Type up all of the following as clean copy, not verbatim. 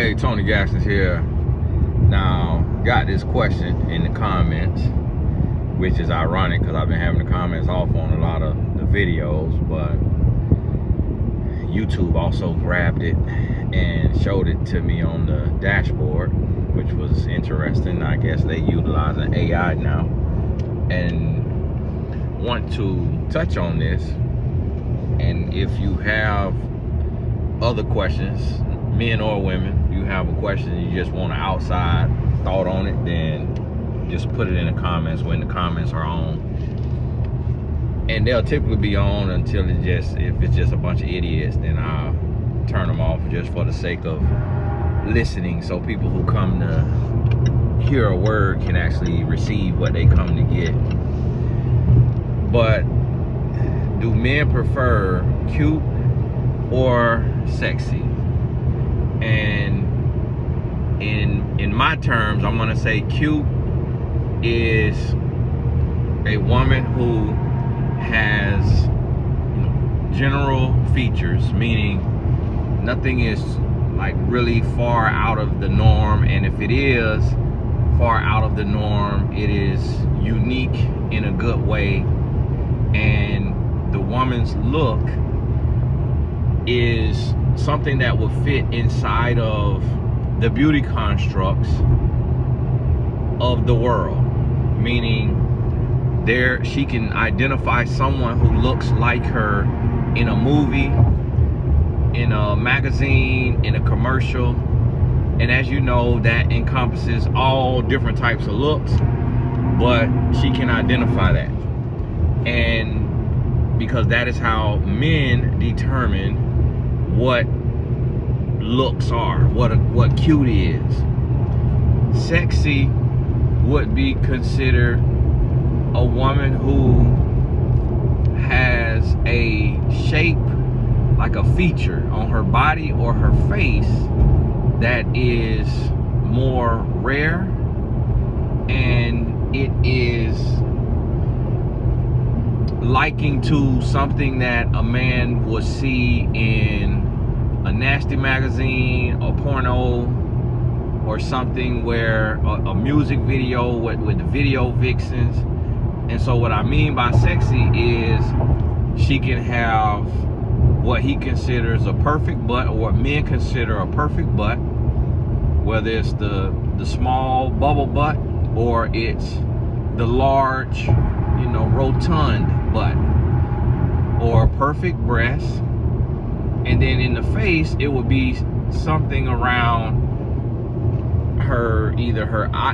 Hey, Tony Gaskins here. Now, got this question in the comments, which is ironic because I've been having the comments off on a lot of the videos, but YouTube also grabbed it and showed it to me on the dashboard, which was interesting. I guess they utilizing AI now, and want to touch on this. And if you have other questions, men or women, you have a question and you just want an outside thought on it, then just put it in the comments when the comments are on. And they'll typically be on until if it's just a bunch of idiots, then I'll turn them off just for the sake of listening, so people who come to hear a word can actually receive what they come to get. But do men prefer cute or sexy? And in my terms, I'm gonna say cute is a woman who has general features, meaning nothing is like really far out of the norm, and if it is far out of the norm, it is unique in a good way, and the woman's look is something that will fit inside of the beauty constructs of the world, meaning she can identify someone who looks like her in a movie, in a magazine, in a commercial, and as you know, that encompasses all different types of looks, but she can identify that. And because that is how men determine what looks are, what cute is. Sexy would be considered a woman who has a shape, like a feature on her body or her face, that is more rare, and it is liking to something that a man would see in a nasty magazine or porno, or something where a music video with the video vixens. And so what I mean by sexy is she can have what he considers a perfect butt, or what men consider a perfect butt, whether it's the small bubble butt or it's the large, rotund butt, or perfect breast. And then in the face, it would be something around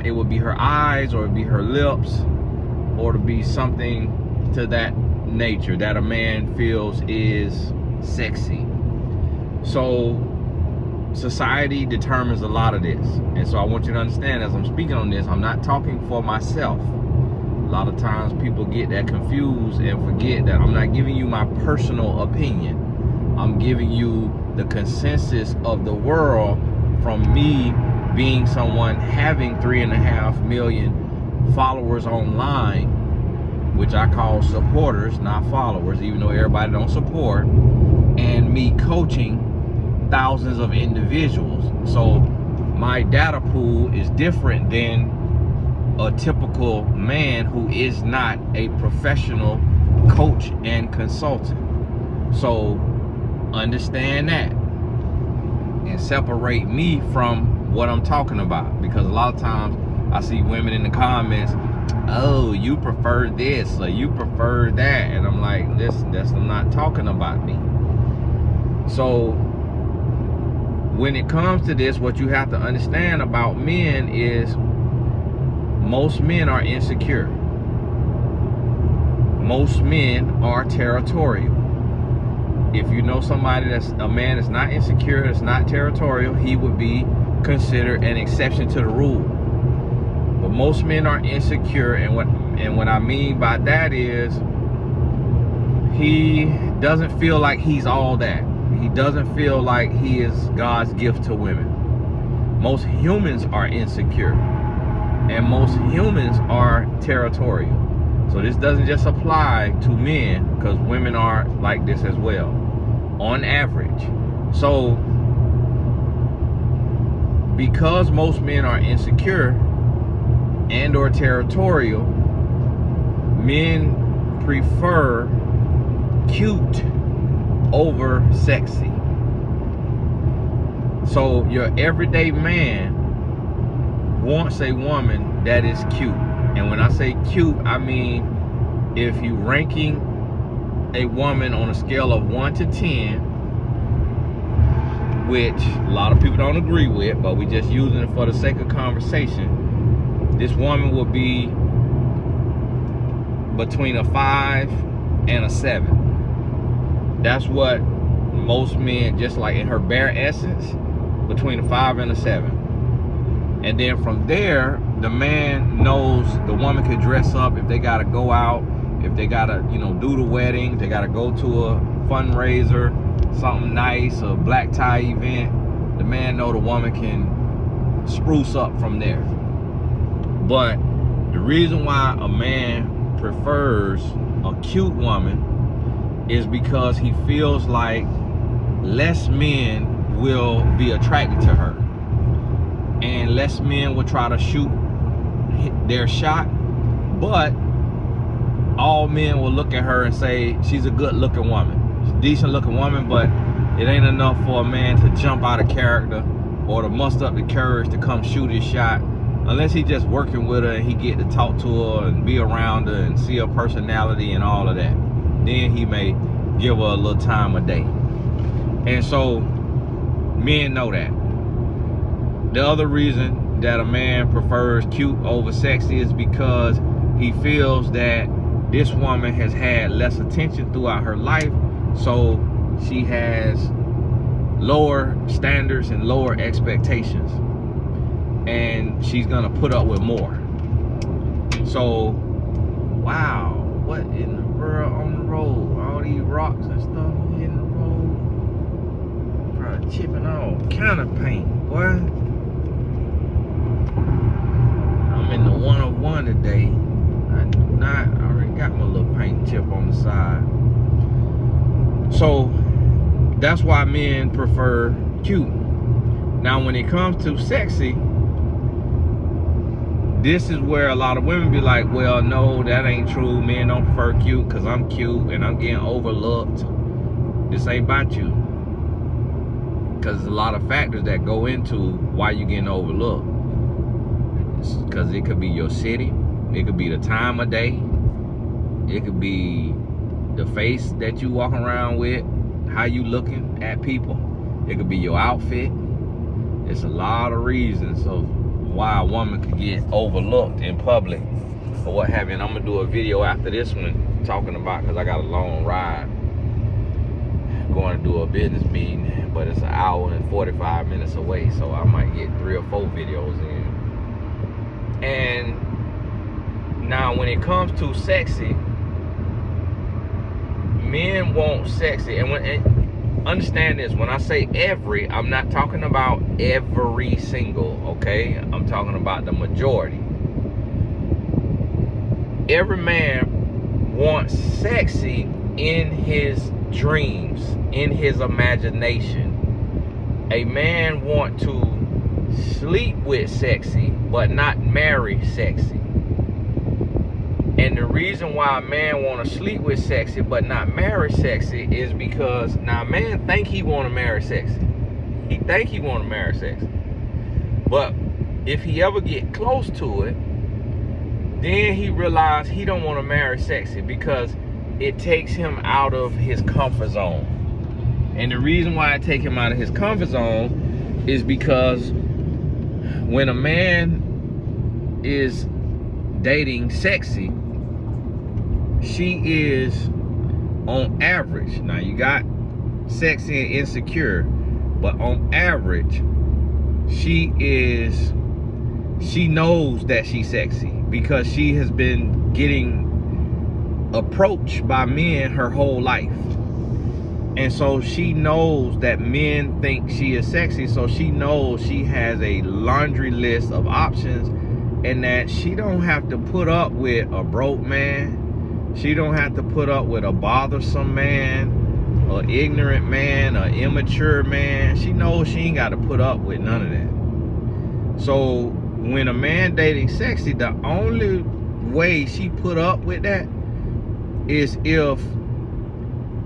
it would be her eyes, or it would be her lips, or to be something to that nature that a man feels is sexy. So society determines a lot of this, and so I want you to understand, as I'm speaking on this, I'm not talking for myself. A lot of times people get that confused and forget that I'm not giving you my personal opinion. I'm giving you the consensus of the world from me being someone having 3.5 million followers online, which I call supporters, not followers, even though everybody don't support, and me coaching thousands of individuals. So my data pool is different than a typical man who is not a professional coach and consultant. So understand that and separate me from what I'm talking about, because a lot of times I see women in the comments, oh, you prefer this or you prefer that, and I'm like, listen, I'm not talking about me. So when it comes to this, what you have to understand about men is most men are insecure. Most men are territorial. If you know somebody that's a man that's not insecure, that's not territorial, he would be considered an exception to the rule. But most men are insecure, and what I mean by that is he doesn't feel like he's all that. He doesn't feel like he is God's gift to women. Most humans are insecure, and most humans are territorial. So this doesn't just apply to men, because women are like this as well, on average. So because most men are insecure and or territorial, men prefer cute over sexy. So your everyday man wants a woman that is cute. And when I say cute, I mean if you ranking a woman on a scale of 1 to 10, which a lot of people don't agree with, but we just using it for the sake of conversation, this woman will be between a 5 and a 7. That's what most men, just like in her bare essence, between a 5 and a 7. And then from there, the man knows the woman could dress up if they gotta go out, if they gotta, do the wedding, they gotta go to a fundraiser, something nice, a black tie event. The man know the woman can spruce up from there. But the reason why a man prefers a cute woman is because he feels like less men will be attracted to her, and less men will try to shoot their shot, but all men will look at her and say she's a good looking woman, she's a decent looking woman, but it ain't enough for a man to jump out of character or to muster up the courage to come shoot his shot, unless he just working with her and he get to talk to her and be around her and see her personality and all of that. Then he may give her a little time of day. And so men know that. The other reason that a man prefers cute over sexy is because he feels that this woman has had less attention throughout her life, so she has lower standards and lower expectations, and she's gonna put up with more. So, wow, what in the world on the road? All these rocks and stuff in the road, probably chipping all kind of paint, boy. I'm in the 101 today. I already got my little paint chip on the side. So that's why men prefer cute. Now when it comes to sexy, this is where a lot of women be like, well, no, that ain't true. Men don't prefer cute because I'm cute and I'm getting overlooked. This ain't about you. Because there's a lot of factors that go into why you're getting overlooked. Because it could be your city, it could be the time of day, it could be the face that you walking around with, how you looking at people, it could be your outfit. It's a lot of reasons of why a woman could get overlooked in public or what have you. And I'm gonna do a video after this one talking about, because I got a long ride going to do a business meeting, but it's an hour and 45 minutes away, so I might get 3 or 4 videos in. And now when it comes to sexy, men want sexy. And understand this, when I say every, I'm not talking about every single, okay? I'm talking about the majority. Every man wants sexy in his dreams, in his imagination. A man wants to sleep with sexy, but not marry sexy. And the reason why a man want to sleep with sexy but not marry sexy is because now a man think he want to marry sexy. He think he want to marry sexy. But if he ever get close to it, then he realize he don't want to marry sexy because it takes him out of his comfort zone. And the reason why it take him out of his comfort zone is because when a man is dating sexy, she is on average, now you got sexy and insecure, but on average she knows that she's sexy because she has been getting approached by men her whole life. And so she knows that men think she is sexy, so she knows she has a laundry list of options, and that she don't have to put up with a broke man. She don't have to put up with a bothersome man, an ignorant man, an immature man. She knows she ain't got to put up with none of that. So when a man dating sexy, the only way she put up with that is if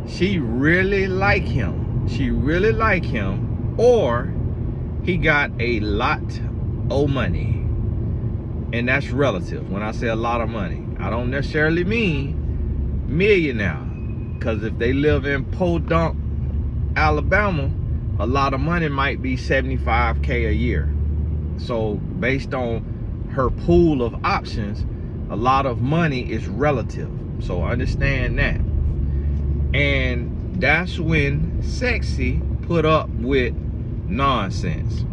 she really like him. She really like him, or he got a lot of money. And that's relative. When I say a lot of money, I don't necessarily mean millionaire. Because if they live in Podunk, Alabama, a lot of money might be $75K a year. So based on her pool of options, a lot of money is relative. So understand that. And that's when sexy put up with nonsense.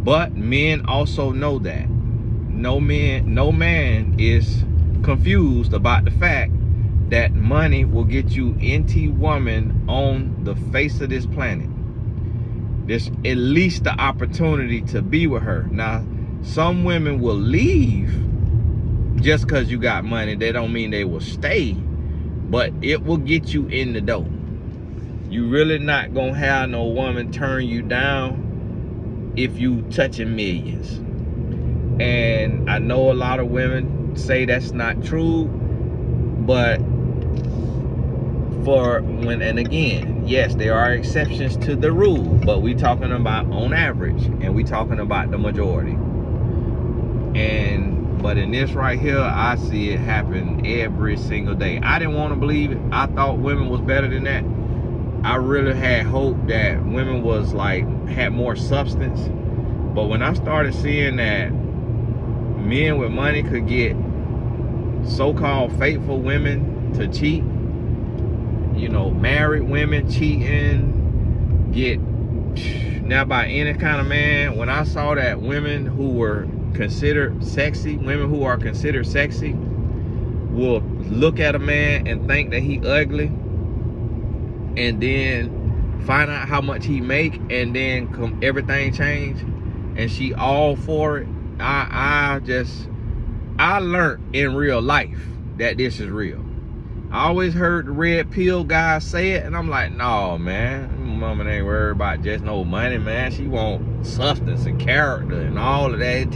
But men also know that. No man is confused about the fact that money will get you any woman on the face of this planet. There's at least the opportunity to be with her. Now, some women will leave just because you got money. They don't mean they will stay, but it will get you in the door. You really not gonna have no woman turn you down if you touching millions. And I know a lot of women say that's not true, but and again, yes, there are exceptions to the rule, but we talking about on average, and we talking about the majority. But in this right here, I see it happen every single day. I didn't want to believe it. I thought women was better than that. I really had hope that women was like, had more substance. But when I started seeing that men with money could get so-called faithful women to cheat, you know, married women cheating, get now by any kind of man. When I saw that women who were considered sexy, women who are considered sexy, will look at a man and think that he ugly, and then find out how much he make, and then everything change, and she all for it. I learned in real life that this is real. I always heard the red pill guys say it, and I'm like, no, man, mama ain't worried about just no money, man. She want substance and character and all of that.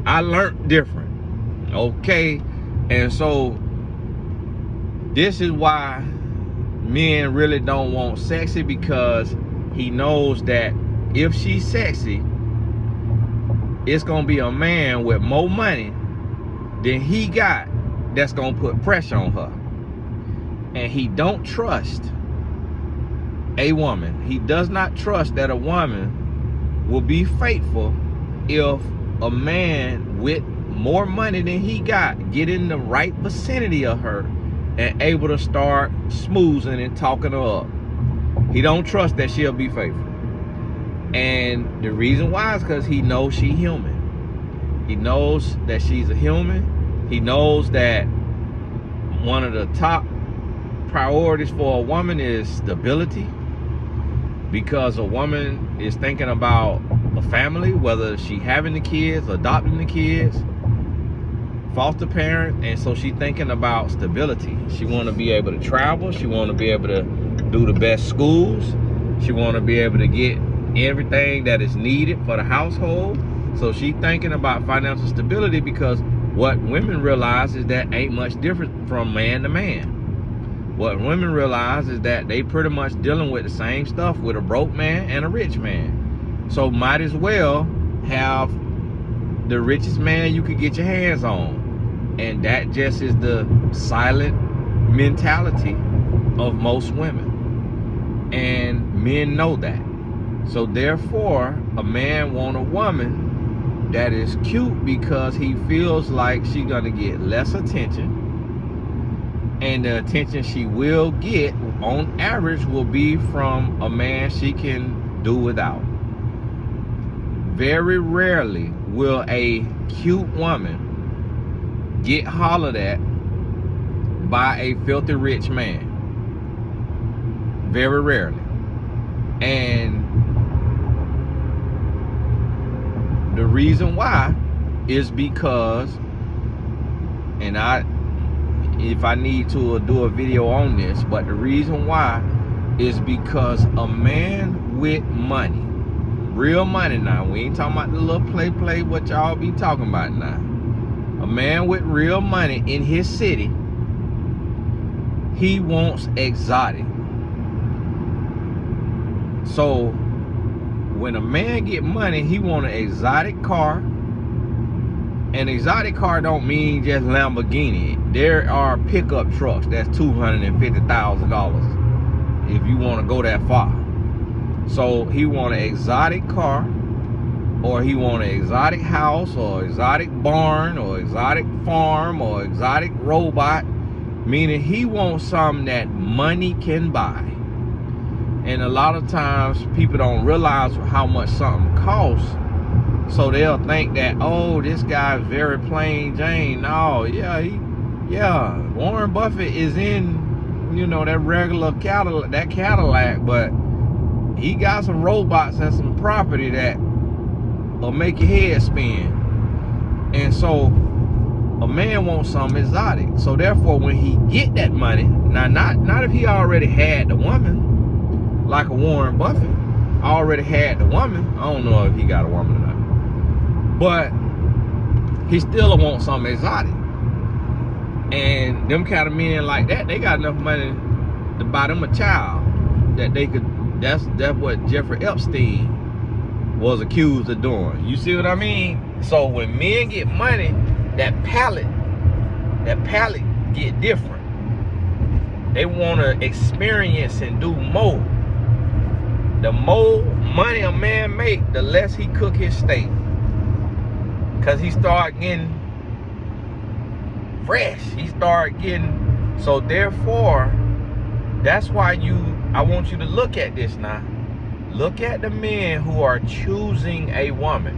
I learned different, okay? And so this is why men really don't want sexy, because he knows that if she's sexy, it's gonna be a man with more money than he got that's gonna put pressure on her. And he don't trust a woman. He does not trust that a woman will be faithful if a man with more money than he got get in the right vicinity of her and able to start smoozing and talking her up. He don't trust that she'll be faithful. And the reason why is because he knows she's human. He knows that she's a human. He knows that one of the top priorities for a woman is stability, because a woman is thinking about a family, whether she having the kids, adopting the kids, foster parent, and so she thinking about stability. She want to be able to travel. She want to be able to do the best schools. She want to be able to get everything that is needed for the household. So she thinking about financial stability, because what women realize is that ain't much different from man to man. What women realize is that they pretty much dealing with the same stuff with a broke man and a rich man. So might as well have the richest man you could get your hands on. And that just is the silent mentality of most women. And men know that. So therefore, a man want a woman that is cute because he feels like she's gonna get less attention, and the attention she will get on average will be from a man she can do without. Very rarely will a cute woman get hollered at by a filthy rich man. Very rarely. And the reason why is because, and if I need to do a video on this, but the reason why is because a man with money real money now, we ain't talking about the little play what y'all be talking about now. A man with real money in his city, he wants exotic. So when a man get money, he want an exotic car. An exotic car don't mean just Lamborghini. There are pickup trucks that's $250,000 if you want to go that far. So he want an exotic car, or he want an exotic house, or exotic barn, or exotic farm, or exotic robot, meaning he wants something that money can buy. And a lot of times people don't realize how much something costs, so they'll think that, oh, this guy's very plain Jane. No, yeah, Warren Buffett is in, you know, that regular Cadillac, but he got some robots and some property that will make your head spin. And so a man wants something exotic. So therefore, when he get that money, now not if he already had the woman, like a Warren Buffett already had the woman. I don't know if he got a woman or not, but he still wants something exotic. And them kind of men like that, they got enough money to buy them a child that they could. That's what Jeffrey Epstein was accused of doing. You see what I mean? So when men get money, that palate get different. They want to experience and do more. The more money a man make, the less he cook his steak, cause he start getting fresh. He start getting, so therefore, that's why I want you to look at this now. Look at the men who are choosing a woman.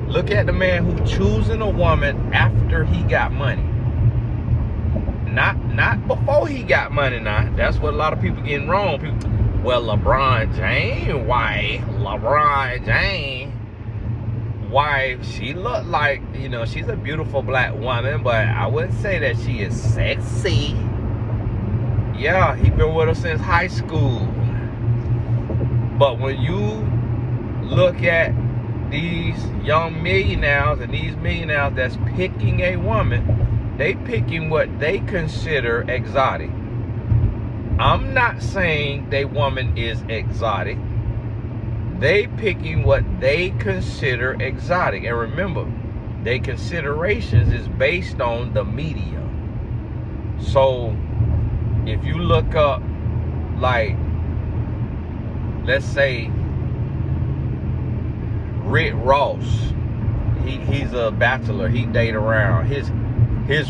Look at the man who choosing a woman after he got money. Not before he got money now. That's what a lot of people getting wrong. People, well, LeBron James' wife, she looked like, you know, she's a beautiful black woman, but I wouldn't say that she is sexy. Yeah, he been with her since high school. But when you look at these young millionaires and these millionaires that's picking a woman, they picking what they consider exotic. I'm not saying they woman is exotic. They picking what they consider exotic. And remember, their considerations is based on the media. So if you look up, like, let's say Rick Ross, he's a bachelor, he date around his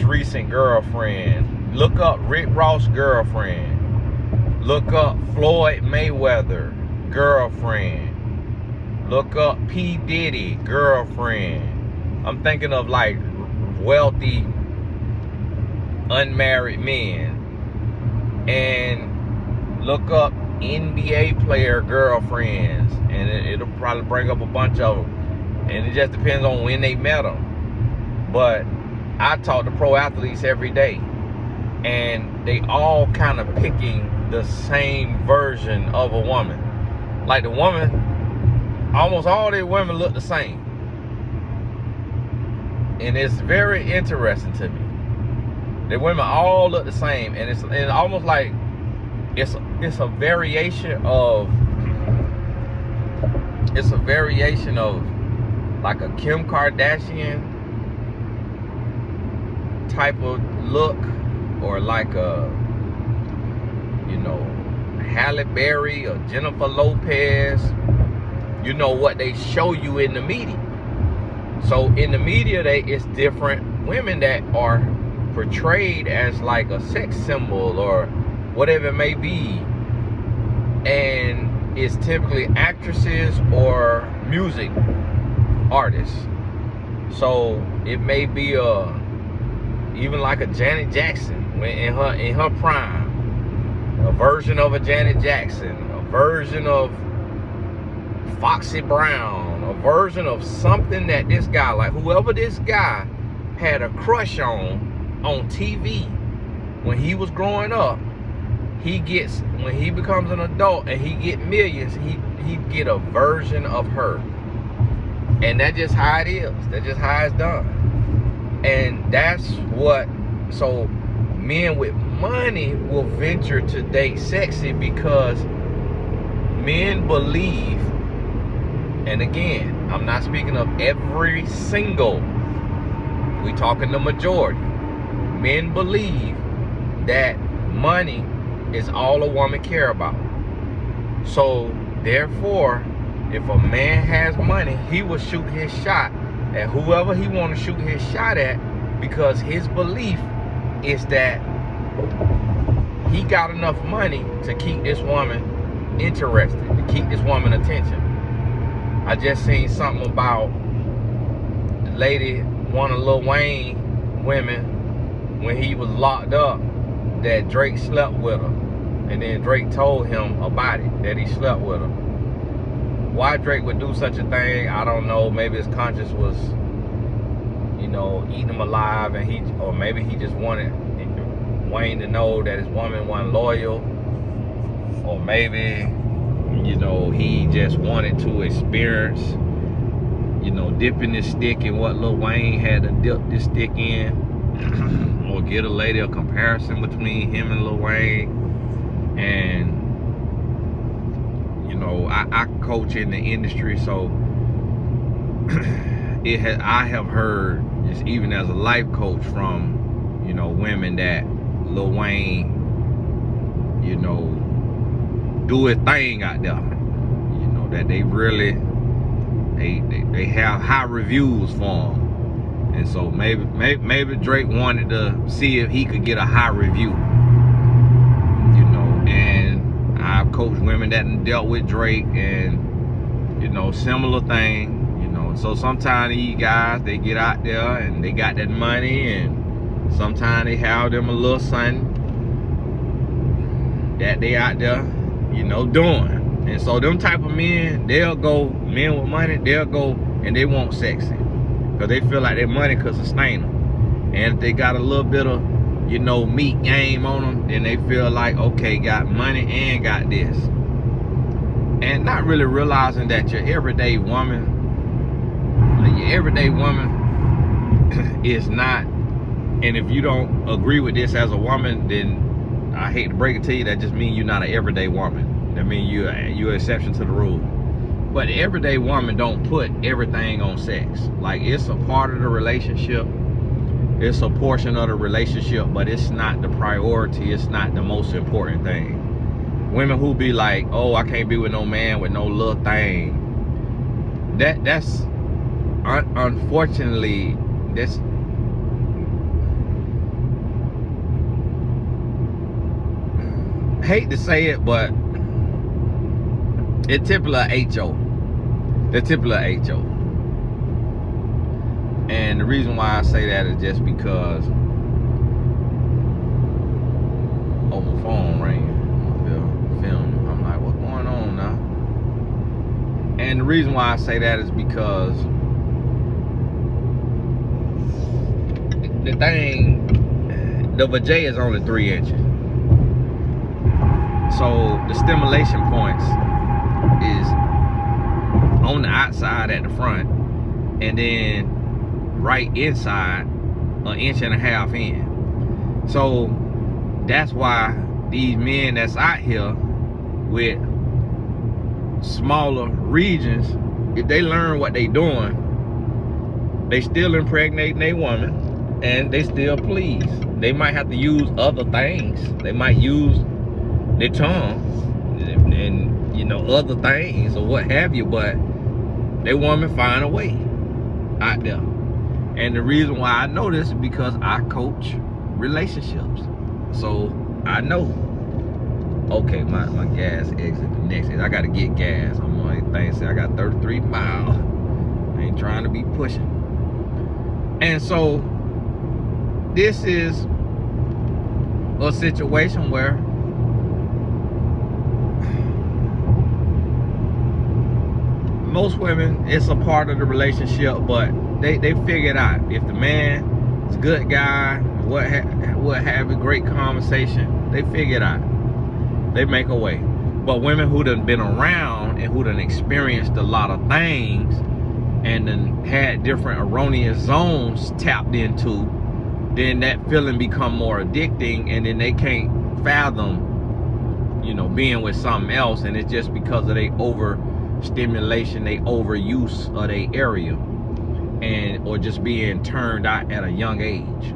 recent girlfriend. Look up Rick Ross girlfriend. Look up Floyd Mayweather girlfriend. Look up P. Diddy girlfriend. I'm thinking of like wealthy unmarried men. And look up NBA player girlfriends, and it'll probably bring up a bunch of them. And it just depends on when they met them. But I talk to pro athletes every day, and they all kind of picking the same version of a woman. Like the woman, almost all their women look the same. And it's very interesting to me. The women all look the same, and it's almost like it's a variation of like a Kim Kardashian type of look, or like a, you know, Halle Berry or Jennifer Lopez. You know what they show you in the media. So in the media, it's different women that are portrayed as like a sex symbol or whatever it may be, and it's typically actresses or music artists. So it may be even like a Janet Jackson in her prime, a version of a Janet Jackson, a version of Foxy Brown, a version of something that this guy, like whoever this guy had a crush on TV when he was growing up, when he becomes an adult and he get millions, he get a version of her. And that's just how it is. That's just how it's done. And that's what, so men with money will venture to date sexy because men believe, and again, I'm not speaking of every single, we talking the majority. Men believe that money is all a woman care about. So therefore, if a man has money, he will shoot his shot at whoever he want to shoot his shot at, because his belief is that he got enough money to keep this woman interested, to keep this woman attention. I just seen something about the lady, one of Lil Wayne women, when he was locked up, that Drake slept with her. And then Drake told him about it, that he slept with her. Why Drake would do such a thing, I don't know. Maybe his conscience was, you know, eating him alive, and or maybe he just wanted Wayne to know that his woman wasn't loyal, or maybe, you know, he just wanted to experience, you know, dipping his stick in what Lil Wayne had to dip this stick in, or get a lady a comparison between him and Lil Wayne. And you know, I coach in the industry, so I have heard, just even as a life coach, from, you know, women that Lil Wayne, you know, do his thing out there. You know, that they really, they have high reviews for him. And so maybe Drake wanted to see if he could get a high review. You know, and I've coached women that dealt with Drake, and, you know, similar thing, you know. So sometimes these guys, they get out there and they got that money, and sometimes they have them a little something that they out there, you know, doing. And so them type of men, men with money, they'll go and they want sexy, because they feel like their money could sustain them. And if they got a little bit of, you know, meat game on them, then they feel like, okay, got money and got this. And not really realizing that your everyday woman is not, and if you don't agree with this as a woman, then I hate to break it to you, that just means you're not an everyday woman. That means you're an exception to the rule. But the everyday woman don't put everything on sex. Like, it's a part of the relationship, it's a portion of the relationship, but it's not the priority, it's not the most important thing. Women who be like, oh, I can't be with no man with no little thing, that's unfortunately, that's, hate to say it, but it's typical of HO. They're typical of HO. And the reason why I say that is just because, oh, my phone rang. I'm filming. I'm like, what's going on now? And the reason why I say that is because the vajay is only 3 inches. So the stimulation points is on the outside at the front, and then right inside 1.5 inches in. So that's why these men that's out here with smaller regions, if they learn what they doing, they still impregnating a woman and they still please. They might have to use other things. They might use their tongue and you know, other things or what have you, but they woman find a way out there. And the reason why I know this is because I coach relationships. So I know, okay, my gas exit the next exit. I gotta get gas. I'm on thing say I got 33 miles. I ain't trying to be pushing. And so this is a situation where most women, it's a part of the relationship, but they figure it out. If the man is a good guy, what have you, great conversation, they figure it out. They make a way. But women who done been around and who done experienced a lot of things and then had different erroneous zones tapped into, then that feeling become more addicting, and then they can't fathom, you know, being with something else, and it's just because of they overstimulation, they overuse of their area, and or just being turned out at a young age,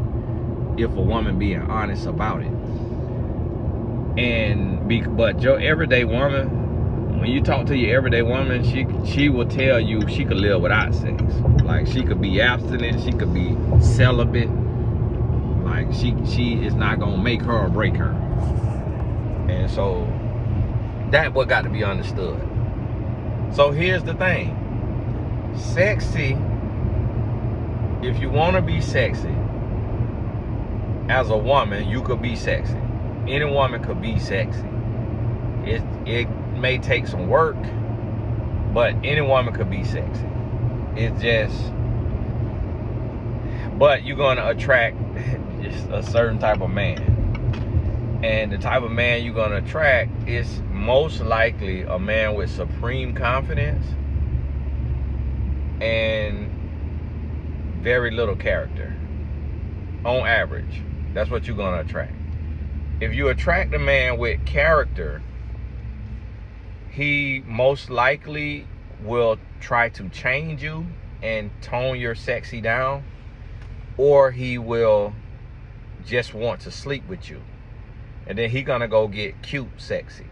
if a woman being honest about it. But your everyday woman, when you talk to your everyday woman, she will tell you she could live without sex. Like, she could be abstinent, she could be celibate. Like, she is not gonna make her or break her. And so that what got to be understood. So here's the thing. Sexy, if you want to be sexy as a woman, you could be sexy. Any woman could be sexy. It may take some work, but any woman could be sexy. It's just, but you're gonna attract just a certain type of man. And the type of man you're gonna attract is most likely a man with supreme confidence and very little character. On average, that's what you're gonna attract. If you attract a man with character, he most likely will try to change you and tone your sexy down, or he will just want to sleep with you, and then he gonna go get cute sexy.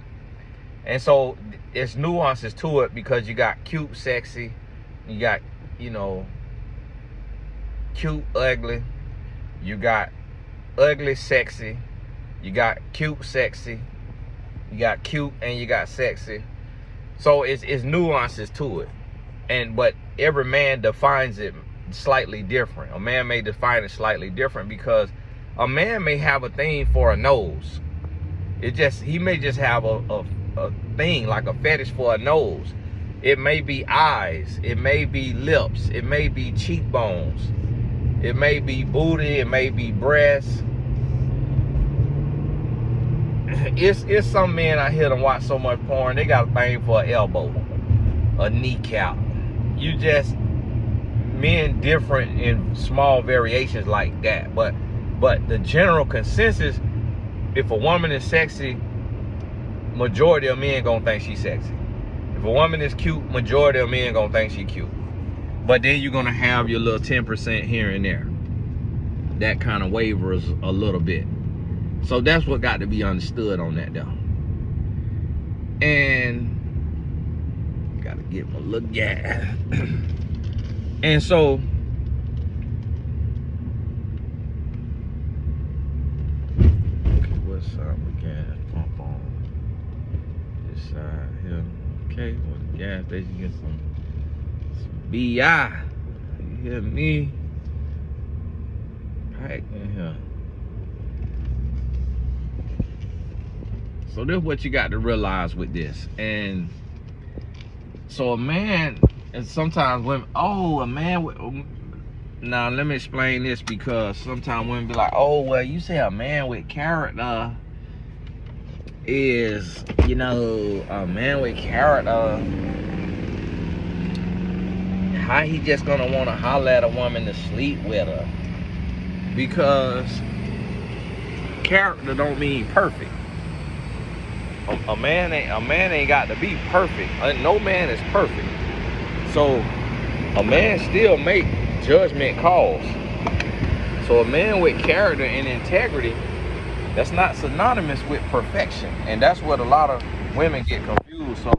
And so there's nuances to it, because you got cute sexy, you got, you know, cute ugly, you got ugly sexy, you got cute sexy, you got cute and you got sexy. So it's nuances to it. But every man defines it slightly different. A man may define it slightly different, because a man may have a thing for a nose. He may just have a thing, like a fetish for a nose. It may be eyes, it may be lips, it may be cheekbones, it may be booty, it may be breasts. It's some men out here that watch so much porn, they got a thing for an elbow, a kneecap. You just, men different in small variations like that. But the general consensus, if a woman is sexy, majority of men gonna think she's sexy. If a woman is cute, majority of men gonna think she cute. But then you're gonna have your little 10% here and there that kind of wavers a little bit. So that's what got to be understood on that, though. And gotta get my look gas. And so okay, what side we gas pump on? This side here. Okay, well, the gas station get some BI. You hear me? Right in here. So this is what you got to realize with this. And so a man, and sometimes women, oh, a man with, now let me explain this, because sometimes women be like, oh, well, you say a man with character is, you know, a man with character, how he just gonna want to holler at a woman to sleep with her? Because character don't mean perfect. A man ain't got to be perfect. No man is perfect. So a man still make judgment calls. So a man with character and integrity, that's not synonymous with perfection. And that's what a lot of women get confused. So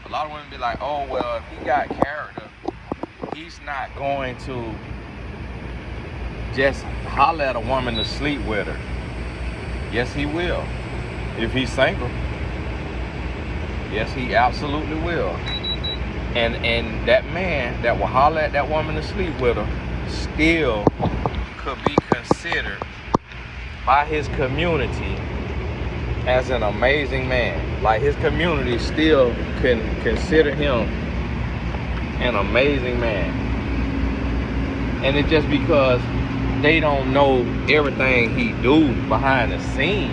a lot of women be like, oh, well, if he got character, he's not going to just holler at a woman to sleep with her. Yes, he will. If he's single. Yes, he absolutely will. And that man that will holler at that woman to sleep with her still could be considered by his community as an amazing man. Like, his community still can consider him an amazing man. And it's just because they don't know everything he do behind the scenes.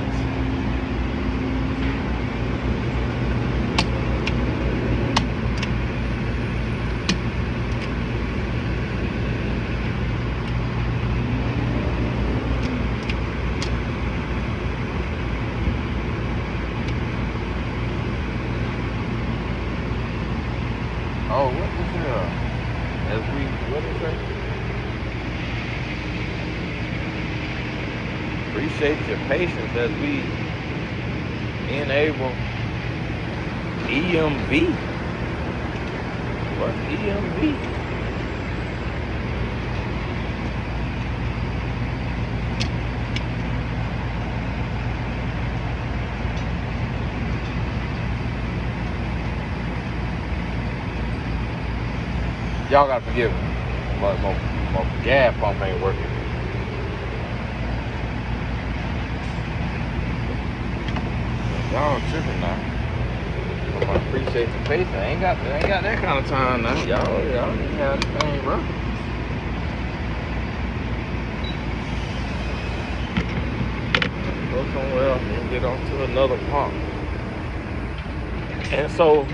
Oh, what is what is it? Appreciate your patience as we enable EMV. What's EMV? Y'all gotta forgive me. My gas pump ain't working. Y'all tripping now. I appreciate the patience. I ain't got that kind of time now. Y'all need to have this thing running. Go somewhere else and get on to another pump. And so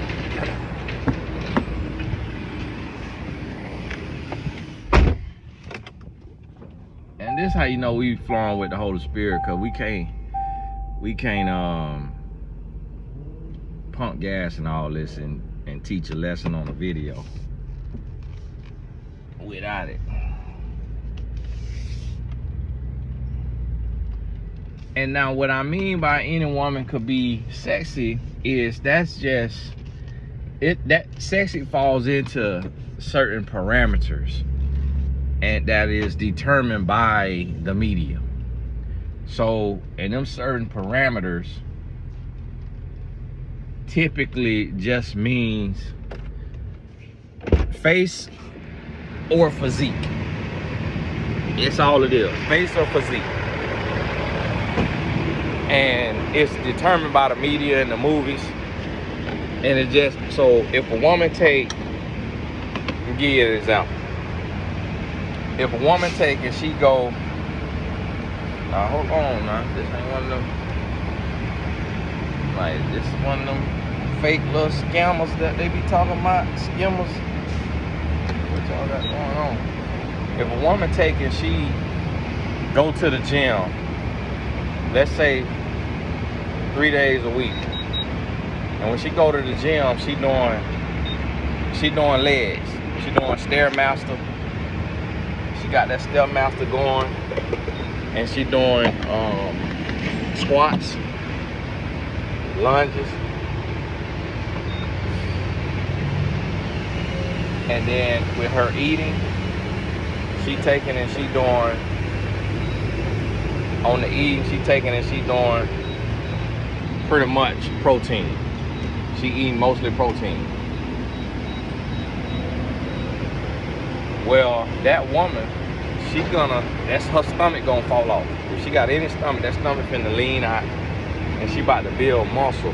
and this how you know we flowing with the Holy Spirit, cause we can't pump gas and all this and teach a lesson on a video without it. And now what I mean by any woman could be sexy is that's just it, that sexy falls into certain parameters, and that is determined by the media. So in them certain parameters typically just means face or physique. It's all it is, face or physique. And it's determined by the media and the movies. And it just, so if a woman take, I'll give you an example. If a woman take and she go, now hold on now, this ain't one of them, like this is one of them fake little scammers that they be talking about, skimmers. What y'all got going on? If a woman take and she go to the gym, let's say 3 days a week, and when she go to the gym, she doing legs, she doing Stairmaster, she got that Stairmaster going, and she doing squats, lunges, and then with her eating, she taking and she doing, on the eating, she taking and she doing pretty much protein. She eating mostly protein. Well, that woman, that's her stomach gonna fall off. If she got any stomach, that stomach finna lean out, and she about to build muscle.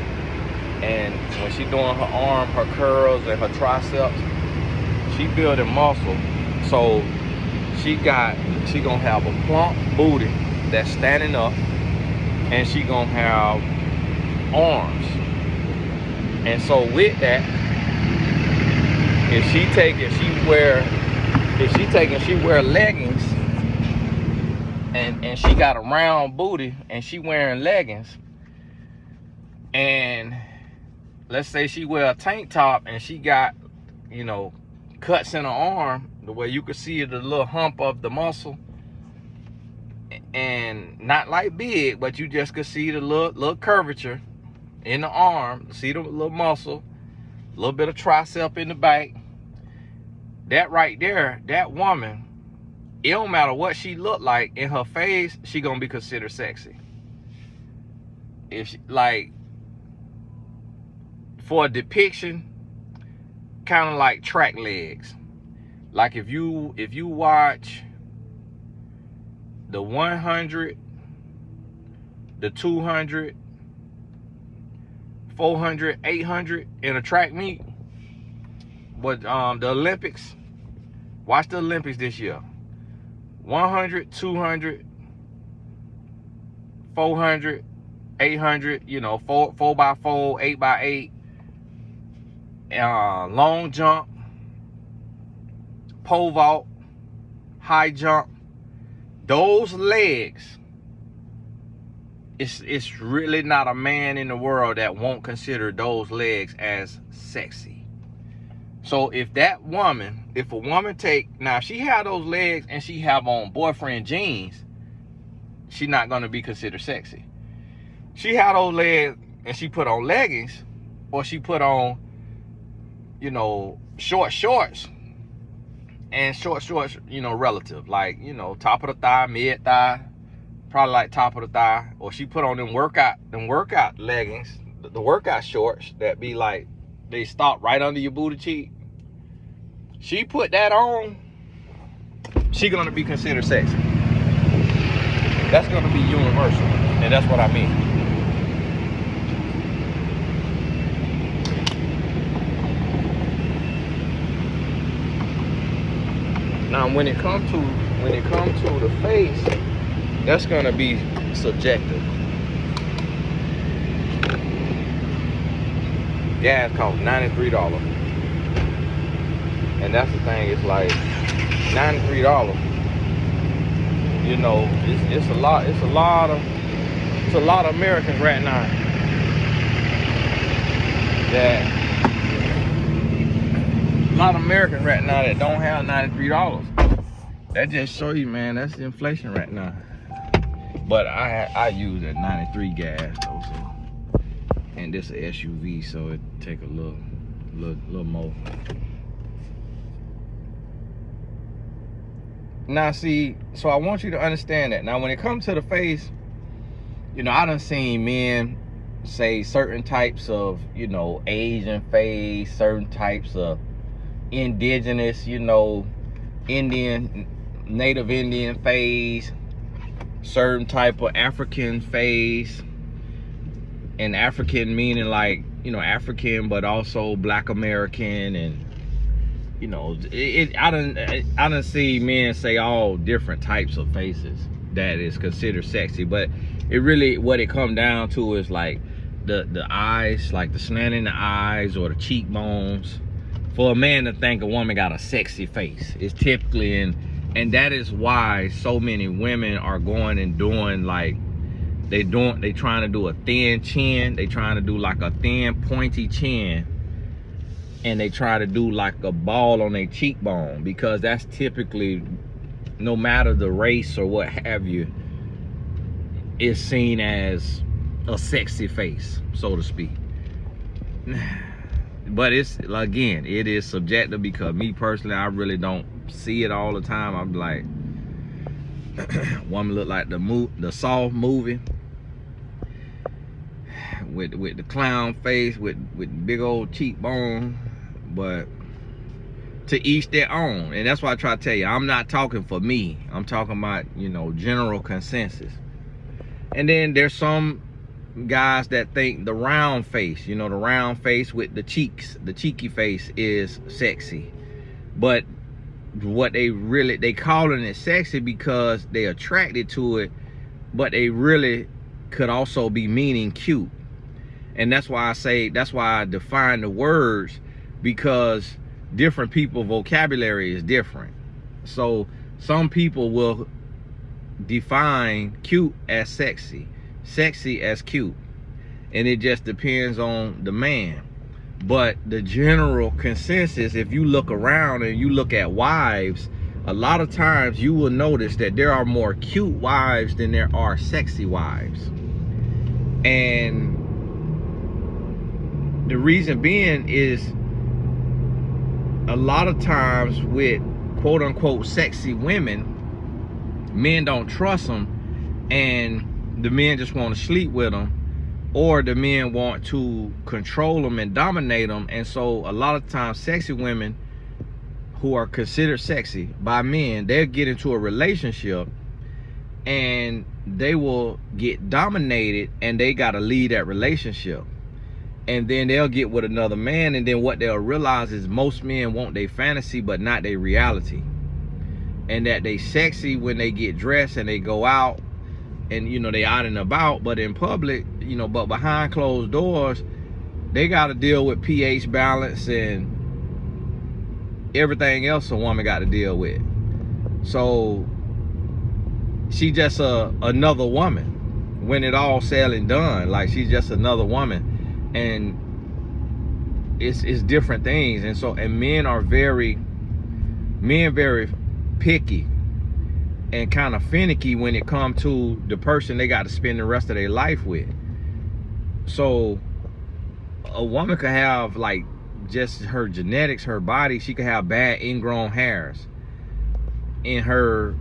And when she doing her arm, her curls, and her triceps, she building muscle. So she gonna have a plump booty that's standing up, and she gonna have arms. And so with that, if she wear leggings, and she got a round booty and she wearing leggings, and let's say she wear a tank top and she got, cuts in her arm, the way you could see the little hump of the muscle, and not like big, but you just could see the little curvature in the arm, see the little muscle, a little bit of tricep in the back. That right there, that woman, it don't matter what she look like in her face, she gonna be considered sexy. If she, like, for a depiction, kind of like track legs. Like if you watch the 100, the 200, 400, 800 in a track meet, but the Olympics, watch the Olympics this year. 100, 200, 400, 800, 4x4, 8x8, long jump, pole vault, high jump. Those legs, it's really not a man in the world that won't consider those legs as sexy. So if a woman take, now if she have those legs and she have on boyfriend jeans, she's not gonna be considered sexy. She have those legs and she put on leggings, or she put on, short shorts, and short shorts, relative, like, top of the thigh, mid thigh, probably like top of the thigh, or she put on them workout leggings, the workout shorts that be like, they stop right under your booty cheek. She put that on, she gonna be considered sexy. That's gonna be universal, and that's what I mean. Now, when it comes to the face, that's gonna be subjective. Gas costs $93, and that's the thing. It's like $93. It's a lot of Americans right now that don't have $93. That just show you, man, that's inflation right now. But I use that 93 gas though, so, and this is a SUV, so it take a little more. Now see, so I want you to understand that. Now when it comes to the face, I done seen men say certain types of, Asian face, certain types of indigenous, Native Indian face, certain type of African face, and African meaning like, African, but also Black American, and I done see men say all different types of faces that is considered sexy, but it really, what it come down to is like the eyes, like the slant in the eyes or the cheekbones. For a man to think a woman got a sexy face, it's typically and that is why so many women are going and doing like they trying to do a thin chin, they trying to do like a thin pointy chin, and they try to do like a ball on their cheekbone, because that's typically, no matter the race or what have you, is seen as a sexy face, so to speak. But it's, again, it is subjective, because me personally, I really don't see it all the time. I'm like, woman look like the Saw movie with the clown face with big old cheekbone. But to each their own, and that's why I try to tell you, I'm not talking for me, I'm talking about, general consensus. And then there's some guys that think the round face, the round face with the cheeks, the cheeky face is sexy. But what they calling it sexy because they attracted to it, but they really could also be meaning cute. And that's why I define the words, because different people's vocabulary is different. So some people will define cute as sexy, sexy as cute, and it just depends on the man. But the general consensus, if you look around and you look at wives, a lot of times you will notice that there are more cute wives than there are sexy wives. And the reason being is, a lot of times with quote unquote sexy women, men don't trust them, and the men just want to sleep with them, or the men want to control them and dominate them. And so a lot of times sexy women who are considered sexy by men, they'll get into a relationship and they will get dominated, and they got to lead that relationship. And then they'll get with another man, and then what they'll realize is most men want their fantasy but not their reality. And that they sexy when they get dressed and they go out and they out and about, but in public, but behind closed doors, they got to deal with pH balance and everything else a woman got to deal with. So she just another woman when it all said and done. Like, she's just another woman. And it's different things. And men very picky and kind of finicky when it comes to the person they got to spend the rest of their life with. So a woman could have like just her genetics, her body, she could have bad ingrown hairs in her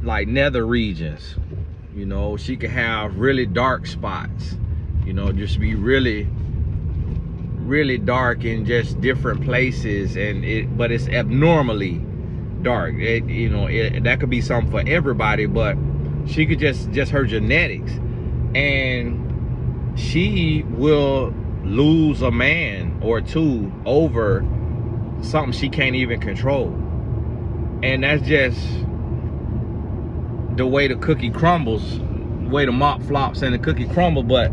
like nether regions. You know, she could have really dark spots, you know, just be really dark in just different places, but it's abnormally dark. That could be something for everybody, but she could just her genetics, and she will lose a man or two over something she can't even control. And that's just the way the cookie crumbles, the way the mop flops and the cookie crumble. But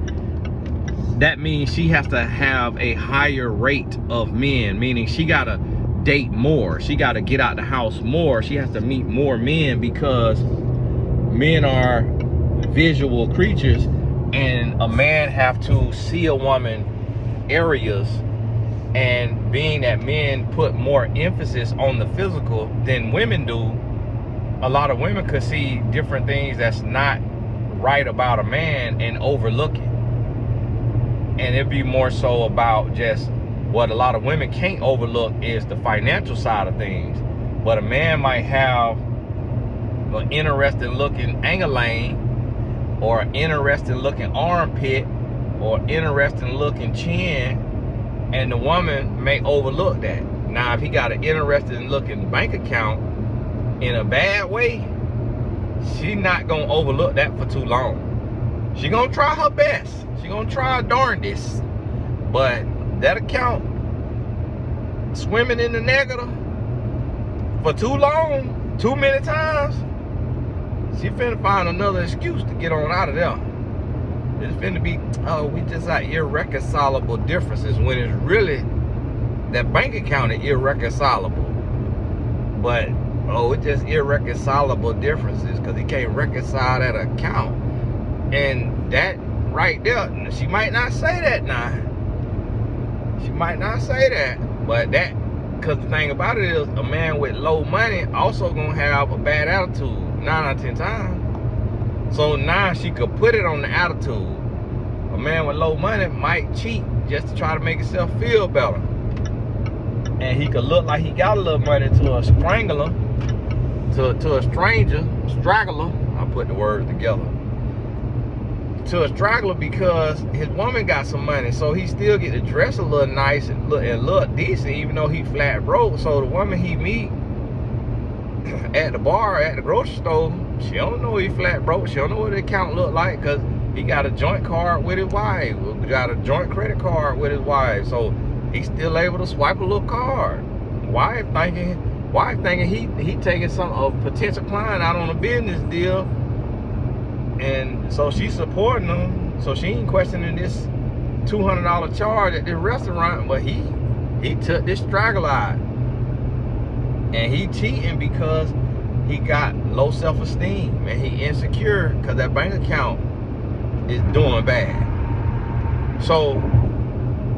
that means she has to have a higher rate of men, meaning she gotta date more, she gotta get out the house more, she has to meet more men, because men are visual creatures, and a man have to see a woman areas. And being that men put more emphasis on the physical than women do, a lot of women could see different things that's not right about a man and overlook it. And it'd be more so about just what a lot of women can't overlook is the financial side of things. But a man might have an interesting looking angle-lane, or an interesting looking armpit, or interesting looking chin, and the woman may overlook that. Now, if he got an interesting looking bank account in a bad way, she not gonna overlook that for too long. She gonna try her best. She gonna try her darndest. But that account swimming in the negative for too long, too many times, she finna find another excuse to get on out of there. It's finna be, oh, we just got irreconcilable differences, when it's really that bank account is irreconcilable. But, oh, it's just irreconcilable differences because he can't reconcile that account. And that right there, she might not say that now. She might not say that. But that, because the thing about it is, a man with low money also gonna have a bad attitude 9 out of 10 times. So now she could put it on the attitude. A man with low money might cheat just to try to make himself feel better. And he could look like he got a little money to a strangler, to a stranger, straggler. I'll put the words together. To a straggler, because his woman got some money, so he still get to dress a little nice and look decent, even though he flat broke. So the woman he meet at the bar, at the grocery store, she don't know he flat broke. She don't know what the account look like, because he got a joint card with his wife, got a joint credit card with his wife, so he's still able to swipe a little card. Wife thinking he taking a potential client out on a business deal, and so she's supporting him. So she ain't questioning this $200 charge at the restaurant, but he took this straggler out. And he cheating because he got low self-esteem, and he insecure because that bank account is doing bad. So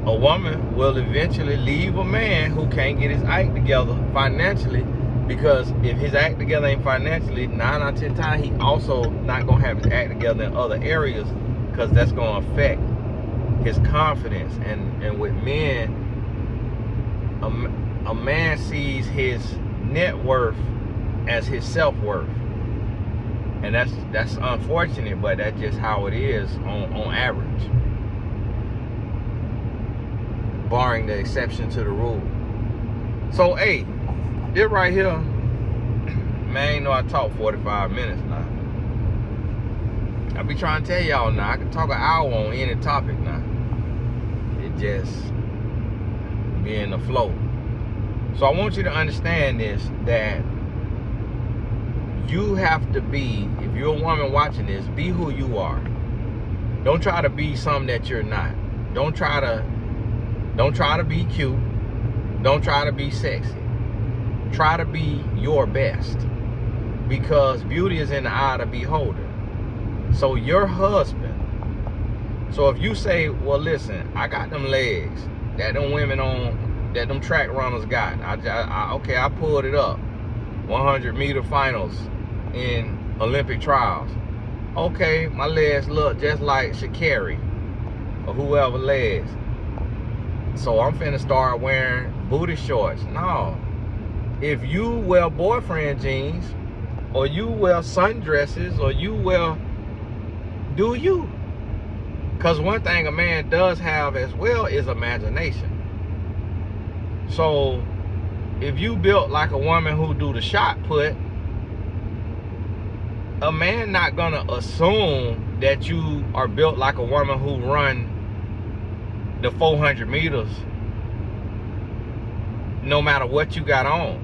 a woman will eventually leave a man who can't get his act together financially, because if his act together ain't financially, 9 out of 10 times he also not gonna have his act together in other areas, because that's gonna affect his confidence. And with men, a man sees his net worth as his self-worth, and that's unfortunate, but that's just how it is on average, barring the exception to the rule. So hey, this right here, man, you know I talk 45 minutes now. I be trying to tell y'all now, I can talk an hour on any topic now. It just be in the flow. So I want you to understand this, that you have to be, if you're a woman watching this, be who you are. Don't try to be something that you're not. Don't try to be cute. Don't try to be sexy. Try to be your best, because beauty is in the eye of the beholder. So your husband, so if you say, well, listen, I got them legs, that them women on, that them track runners got. Okay, I pulled it up. 100-meter finals in Olympic trials. Okay, my legs look just like Sha'Carri or whoever legs. So I'm finna start wearing booty shorts. No. If you wear boyfriend jeans, or you wear sundresses, or you wear, do you? Because one thing a man does have as well is imagination. So if you built like a woman who do the shot put, a man not gonna assume that you are built like a woman who run the 400 meters no matter what you got on.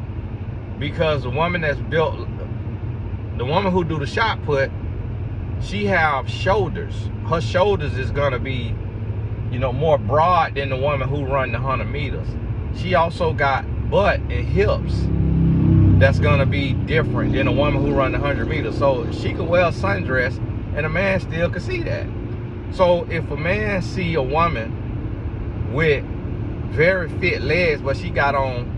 Because the woman that's built, the woman who do the shot put, she have shoulders. Her shoulders is gonna be, you know, more broad than the woman who run the 100 meters. She also got butt and hips that's gonna be different than a woman who run the 100 meters. So she could wear a sundress and a man still could see that. So if a man see a woman with very fit legs, but she got on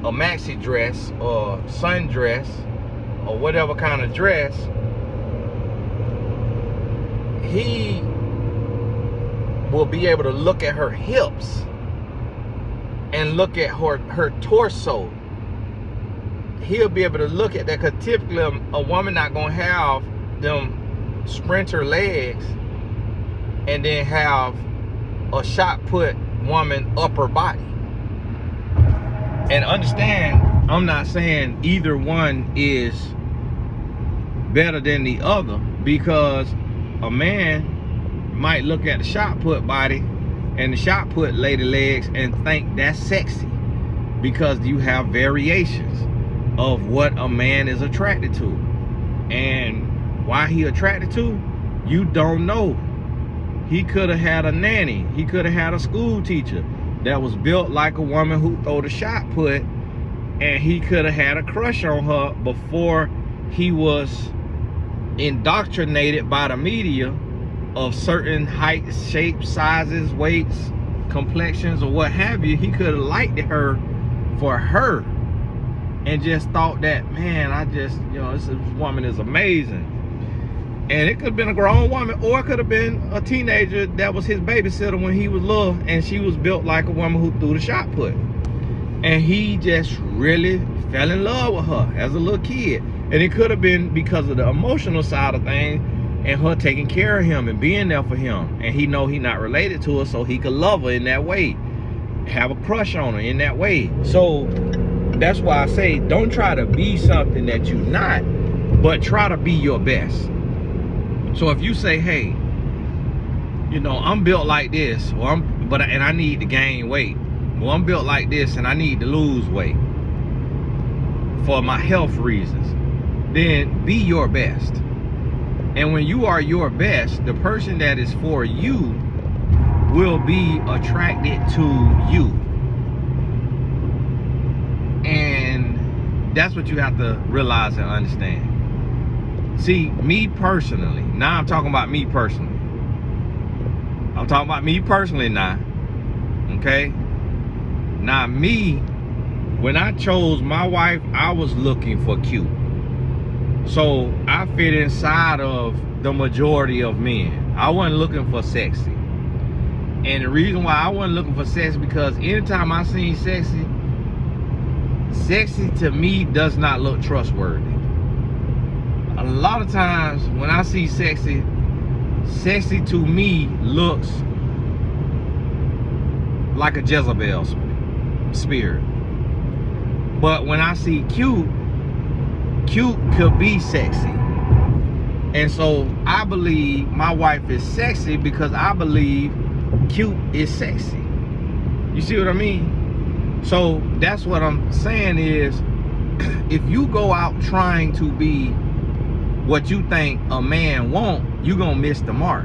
a maxi dress or sundress or whatever kind of dress, he will be able to look at her hips and look at her torso. He'll be able to look at that, because typically a woman not gonna have them sprinter legs and then have a shot put woman upper body. And understand, I'm not saying either one is better than the other, because a man might look at the shot put body and the shot put lady legs and think that's sexy, because you have variations of what a man is attracted to. And why he attracted to, you don't know. He could have had a nanny, he could have had a school teacher that was built like a woman who throw the shot put, and he could have had a crush on her before he was indoctrinated by the media of certain heights, shapes, sizes, weights, complexions, or what have you. He could have liked her for her and just thought that, man, I just, you know, this woman is amazing. And it could have been a grown woman, or it could have been a teenager that was his babysitter when he was little, and she was built like a woman who threw the shot put. And he just really fell in love with her as a little kid. And it could have been because of the emotional side of things and her taking care of him and being there for him. And he know he not related to her, so he could love her in that way, have a crush on her in that way. So that's why I say, don't try to be something that you're not, but try to be your best. So if you say, hey, you know, I'm built like this, or and I need to gain weight. Well, I'm built like this and I need to lose weight for my health reasons. Then be your best. And when you are your best, the person that is for you will be attracted to you. And that's what you have to realize and understand. See, me personally, now I'm talking about me personally. I'm talking about me personally now, okay? Now me, when I chose my wife, I was looking for cute. So I fit inside of the majority of men. I wasn't looking for sexy. And the reason why I wasn't looking for sexy, because anytime I seen sexy, sexy to me does not look trustworthy. A lot of times when I see sexy, sexy to me looks like a Jezebel spirit. But when I see cute, cute could be sexy. And so I believe my wife is sexy because I believe cute is sexy. You see what I mean? So that's what I'm saying is, if you go out trying to be what you think a man want, you gonna miss the mark.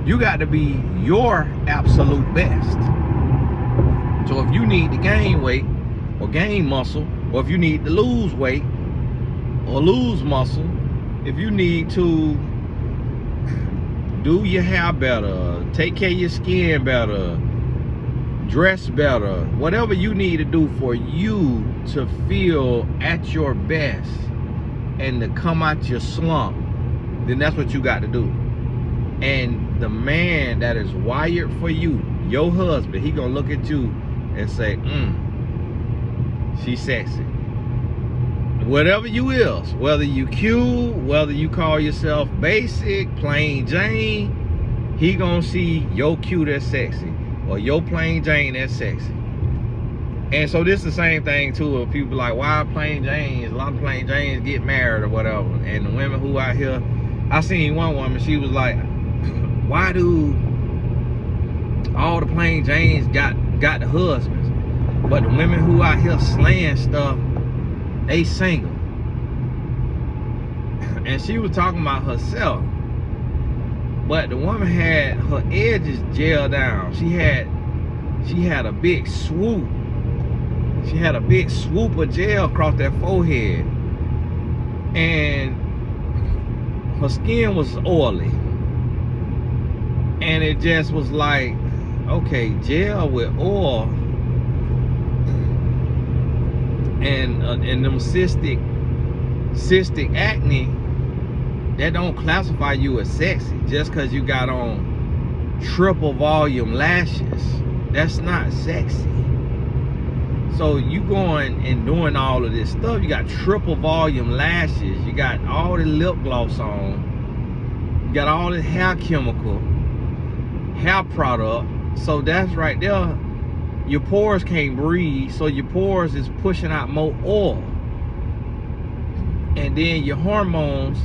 You got to be your absolute best. So if you need to gain weight or gain muscle, or if you need to lose weight or lose muscle, if you need to do your hair better, take care of your skin better, dress better, whatever you need to do for you to feel at your best and to come out your slump, then that's what you got to do. And the man that is wired for you, your husband, he gonna look at you and say, she's sexy. Whatever you is, whether you cute, whether you call yourself basic, plain Jane, he gonna see your cute as sexy or your plain Jane as sexy. And so this is the same thing too. If people like, why plain Janes? A lot of plain Janes get married or whatever. And the women who out here, I seen one woman, she was like, why do all the plain Janes got the husbands, but the women who out here slaying stuff, they single? And she was talking about herself, but the woman had her edges gelled down. She had a big swoop. She had a big swoop of gel across that forehead, and her skin was oily, and it just was like, okay, gel with oil and them cystic acne, that don't classify you as sexy just because you got on triple volume lashes. That's not sexy. So you going and doing all of this stuff, you got triple volume lashes, you got all the lip gloss on, you got all this hair chemical, hair product. So that's right there, your pores can't breathe, so your pores is pushing out more oil. And then your hormones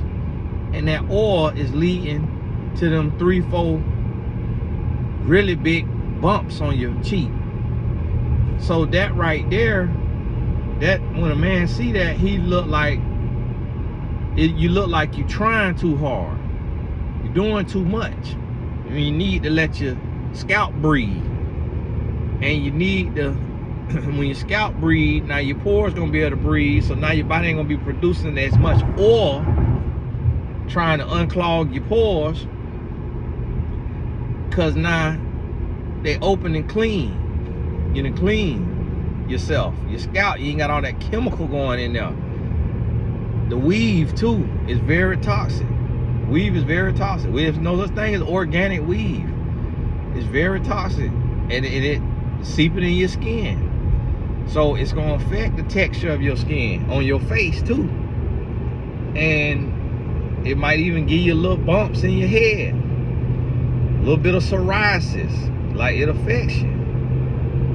and that oil is leading to them 3-4 really big bumps on your cheek. So that right there, that when a man see that, he look like you look like you trying too hard, you're doing too much. You need to let your scalp breathe, and you need to when your scalp breathe, now your pores gonna be able to breathe, so now your body ain't gonna be producing as much oil trying to unclog your pores, because now they open and clean. You done clean yourself, your scalp, you ain't got all that chemical going in there. The weave too is very toxic. Weave is very toxic. There's no such thing as organic weave. It's very toxic, and it seeping in your skin. So it's gonna affect the texture of your skin on your face too. And it might even give you little bumps in your head, a little bit of psoriasis, like it affects you.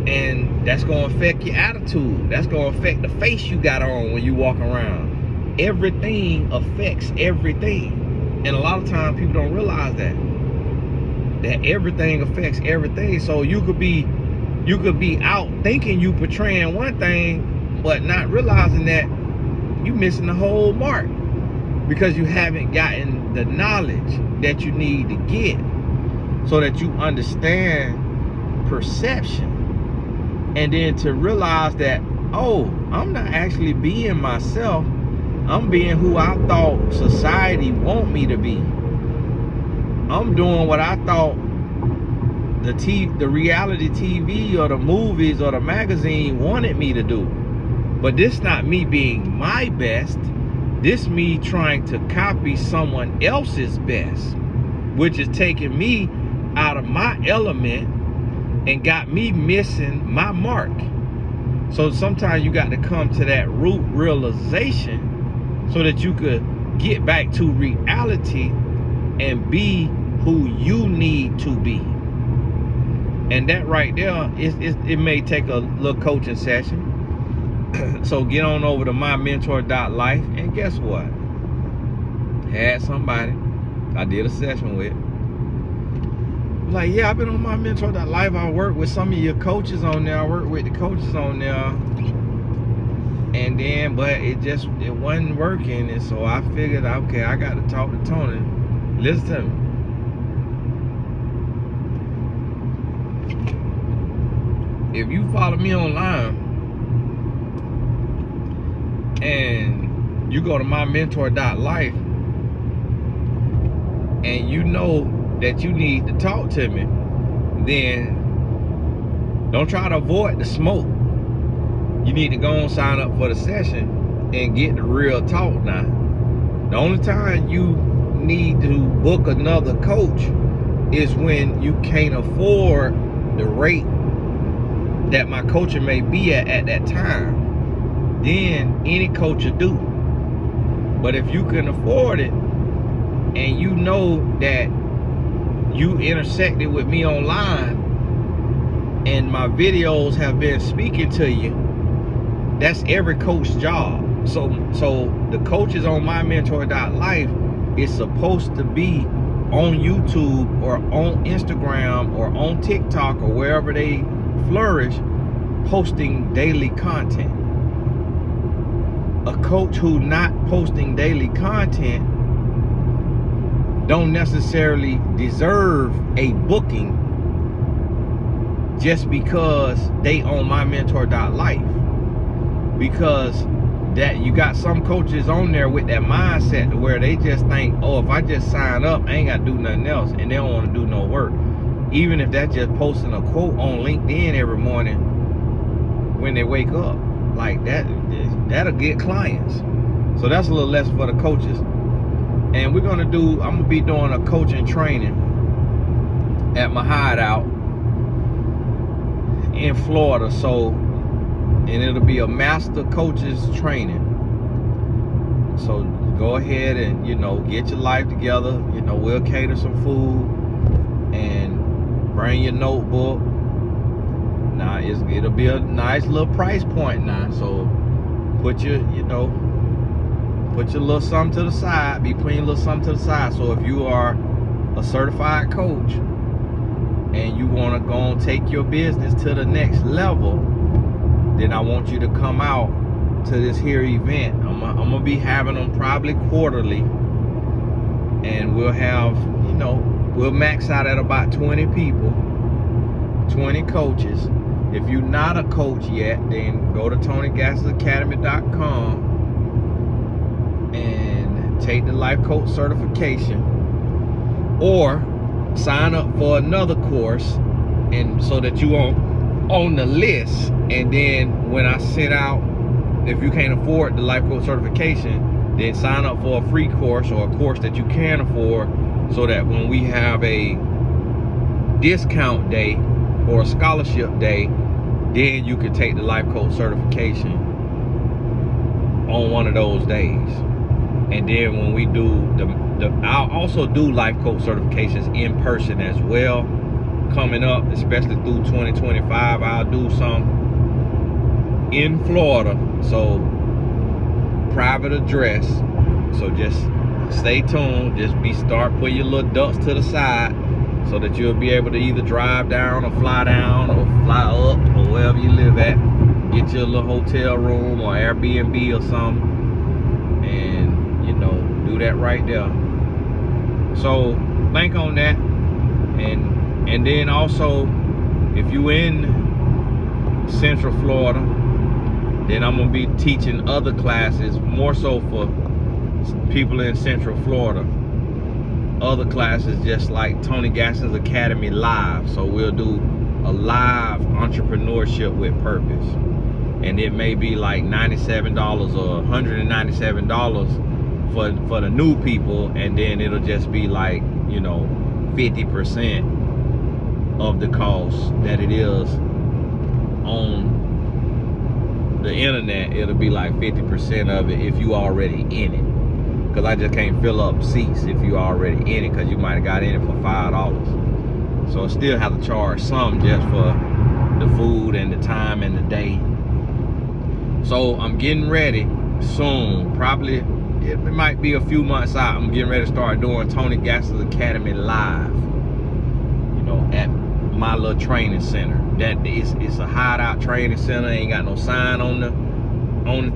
And that's gonna affect your attitude. That's gonna affect the face you got on when you walk around. Everything affects everything. And a lot of times people don't realize that everything affects everything. So you could be out thinking you portraying one thing, but not realizing that you missing the whole mark, because you haven't gotten the knowledge that you need to get so that you understand perception. And then to realize that, oh, I'm not actually being myself. I'm being who I thought society want me to be. I'm doing what I thought the reality TV or the movies or the magazine wanted me to do. But this not me being my best. This me trying to copy someone else's best, which is taking me out of my element and got me missing my mark. So sometimes you got to come to that root realization so that you could get back to reality and be who you need to be. And that right there, it may take a little coaching session. So get on over to mymentor.life, and guess what? Had somebody I did a session with, like, yeah, I've been on mymentor.life. I work with some of your coaches on there. I work with the coaches on there. And then, but it wasn't working. And so I figured, okay, I got to talk to Tony. Listen to me. If you follow me online and you go to mymentor.life and you know that you need to talk to me, then Don't try to avoid the smoke. You need to go and sign up for the session and get the real talk now. The only time you need to book another coach is when you can't afford the rate that my coaching may be at that time. Then any coach will do. But if you can afford it and you know that you intersected with me online and my videos have been speaking to you, that's every coach's job. So the coaches on mymentor.life is supposed to be on YouTube or on Instagram or on TikTok or wherever they flourish, posting daily content. A coach who not posting daily content don't necessarily deserve a booking just because they on mymentor.life. Because that you got some coaches on there with that mindset where they just think, oh, if I just sign up, I ain't got to do nothing else, and they don't want to do no work. Even if that's just posting a quote on LinkedIn every morning when they wake up. Like that'll get clients. So that's a little lesson for the coaches. And I'm gonna be doing a coaching training at my hideout in Florida. And it'll be a master coaches training. So go ahead and, get your life together. We'll cater some food and bring your notebook. Now it'll be a nice little price point now. So put your little something to the side, be putting a little something to the side. So if you are a certified coach and you want to go and take your business to the next level, then I want you to come out to this here event. I'm gonna be having them probably quarterly, and we'll have, we'll max out at about 20 people, 20 coaches. If you're not a coach yet, then go to TonyGassacademy.com and take the life coach certification, or sign up for another course, and so that you on the list. And then when I send out, if you can't afford the life coach certification, then sign up for a free course or a course that you can afford, so that when we have a discount day or a scholarship day, then you can take the life coach certification on one of those days. And then when we do I'll also do life coach certifications in person as well coming up, especially through 2025. I'll do some in Florida, so private address. So just stay tuned. Start putting your little ducks to the side, so that you'll be able to either drive down or fly down or fly up or wherever you live at. Get your little hotel room or Airbnb or something, and do that right there. So think on that. And then also, if you in Central Florida, then I'm gonna be teaching other classes, more so for people in Central Florida. Other classes just like Tony Gassac's Academy Live. So we'll do a live entrepreneurship with purpose, and it may be like $97 or $197 for the new people, and then it'll just be like 50% of the cost that it is on the internet. It'll be like 50% of it if you already in it, because I just can't fill up seats if you already in it, because you might have got in it for $5. So I still have to charge some just for the food and the time and the day. So I'm getting ready soon, probably it might be a few months out. I'm getting ready to start doing Tony Gassac's Academy Live, at my little training center. That it's a hideout training center. Ain't got no sign on the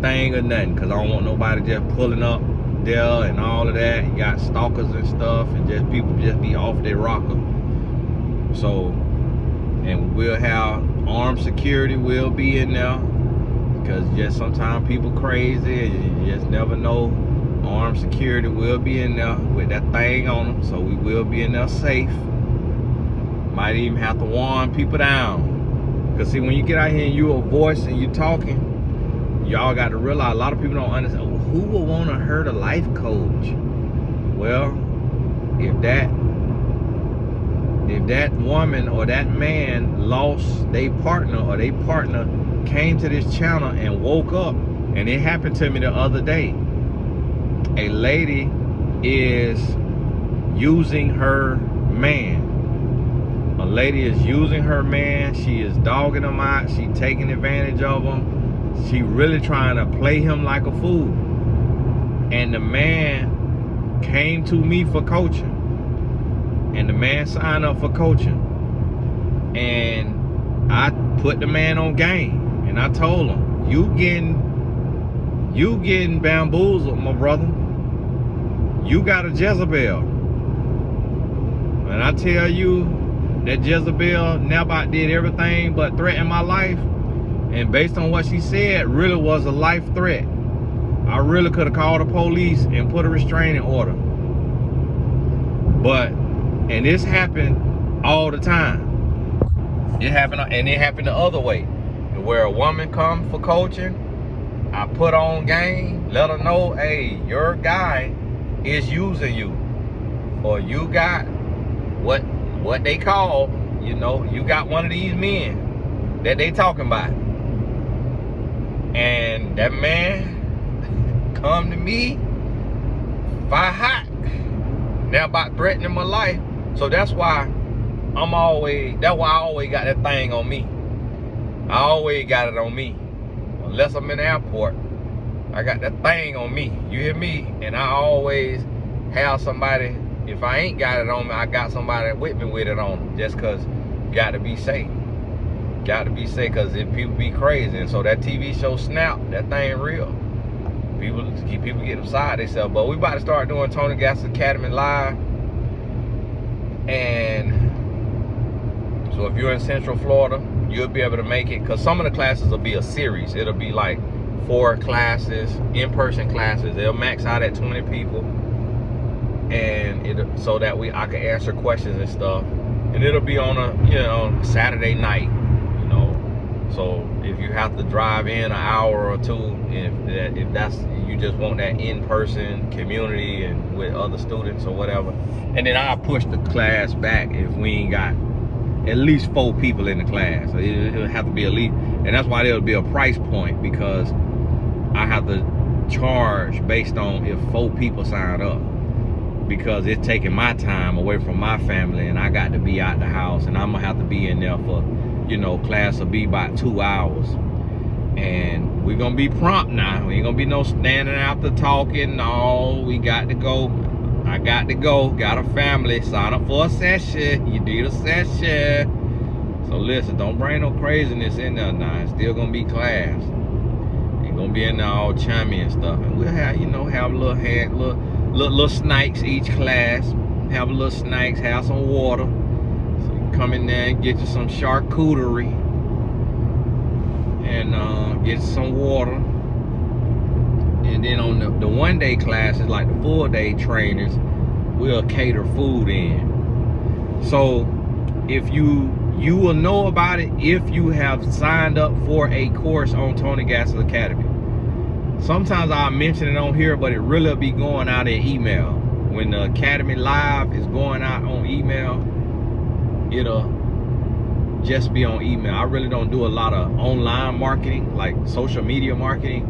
thing or nothing, because I don't want nobody just pulling up there and all of that. You got stalkers and stuff, and just people just be off their rocker. So, and we'll have armed security will be in there, because just sometimes people crazy and you just never know. Armed security will be in there with that thing on them, so we will be in there safe. Might even have to warn people down. Because see, when you get out here and you a voice and you talking, y'all got to realize a lot of people don't understand. Who will want to hurt a life coach? Well, if that woman or that man lost their partner, or their partner came to this channel and woke up, and it happened to me the other day. A lady is using her man. A lady is using her man. She is dogging him out. She taking advantage of him. She really trying to play him like a fool. And the man came to me for coaching. And the man signed up for coaching. And I put the man on game. And I told him, you getting bamboozled, my brother. You got a Jezebel. And I tell you, that Jezebel Naboth did everything but threaten my life. And based on what she said, really was a life threat. I really could have called the police and put a restraining order. And this happened all the time. It happened the other way. Where a woman come for coaching, I put on game, let her know, hey, your guy is using you. Or you got what they call, you got one of these men that they talking about. And that man come to me, fire hot, now about threatening my life. So that's why I always got that thing on me. I always got it on me. Unless I'm in the airport, I got that thing on me. You hear me? And I always have somebody. If I ain't got it on me, I got somebody with me with it on. Just because got to be safe. Got to be safe, because if people be crazy. And so that TV show Snap, that thing real. People get beside themselves. But we about to start doing Tony Gas Academy live. And so if you're in Central Florida, you'll be able to make it. Because some of the classes will be a series. It'll be like 4 classes, in-person classes. They'll max out at 20 people. And so that I can answer questions and stuff, and it'll be on a Saturday night, So if you have to drive in an hour or two, if that's you just want that in-person community and with other students or whatever, and then I'll push the class back if we ain't got at least 4 people in the class. So it'll have to be at least, and that's why there'll be a price point, because I have to charge based on if 4 people sign up. Because it's taking my time away from my family, and I got to be out the house, and I'm gonna have to be in there for, class will be about 2 hours. And we're gonna be prompt now. We ain't gonna be no standing out there talking. No, we got to go. I got to go. Got a family. Sign up for a session. You need a session. So listen, don't bring no craziness in there now. It's still gonna be class. Ain't gonna be in there all chummy and stuff. And we'll have, have a little snacks each class. Have a little snacks, have some water. So you can come in there and get you some charcuterie. And get some water. And then on the one-day classes, like the full-day trainers, we'll cater food in. So if you will know about it if you have signed up for a course on Tony Gass's Academy. Sometimes I'll mention it on here, but it really will be going out in email. When the Academy Live is going out on email, it'll just be on email. I really don't do a lot of online marketing, like social media marketing.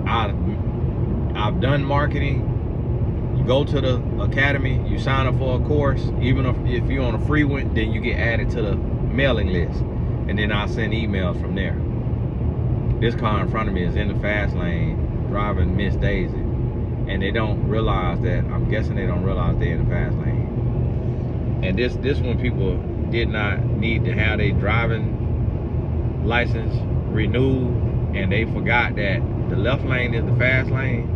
I've done marketing. You go to the Academy, you sign up for a course. Even if you're on a free one, then you get added to the mailing list. And then I'll send emails from there. This car in front of me is in the fast lane driving Miss Daisy, and they don't realize that. I'm guessing they don't realize they're in the fast lane. And this one, people did not need to have their driving license renewed, and they forgot that the left lane is the fast lane,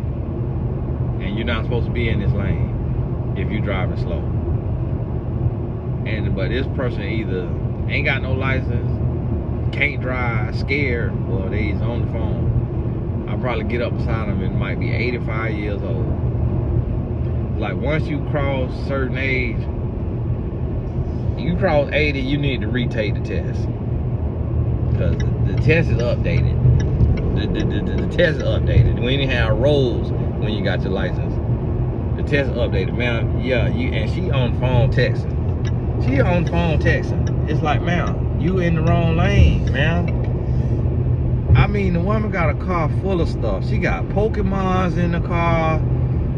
and you're not supposed to be in this lane if you're driving slow. But this person either ain't got no license, can't drive, scared, or they's on the phone. I'll probably get up beside them and might be 85 years old. Like, once you cross a certain age, you cross 80, you need to retake the test. because the test is updated. The test is updated. We didn't have roads when you got your license. The test is updated, man. Yeah, and she on the phone texting. She on the phone texting. It's like, man, you in the wrong lane, man. I mean, the woman got a car full of stuff. She got Pokemons in the car,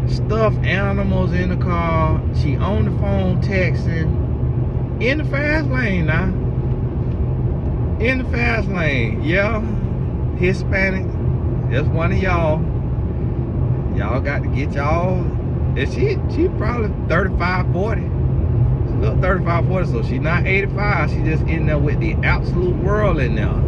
stuffed animals in the car. She on the phone texting in the fast lane now. In the fast lane, yeah. Hispanic, that's one of y'all. Y'all got to get y'all. And she probably 35, 40. She look 35, 40, so she not 85. She just in there with the absolute world in there.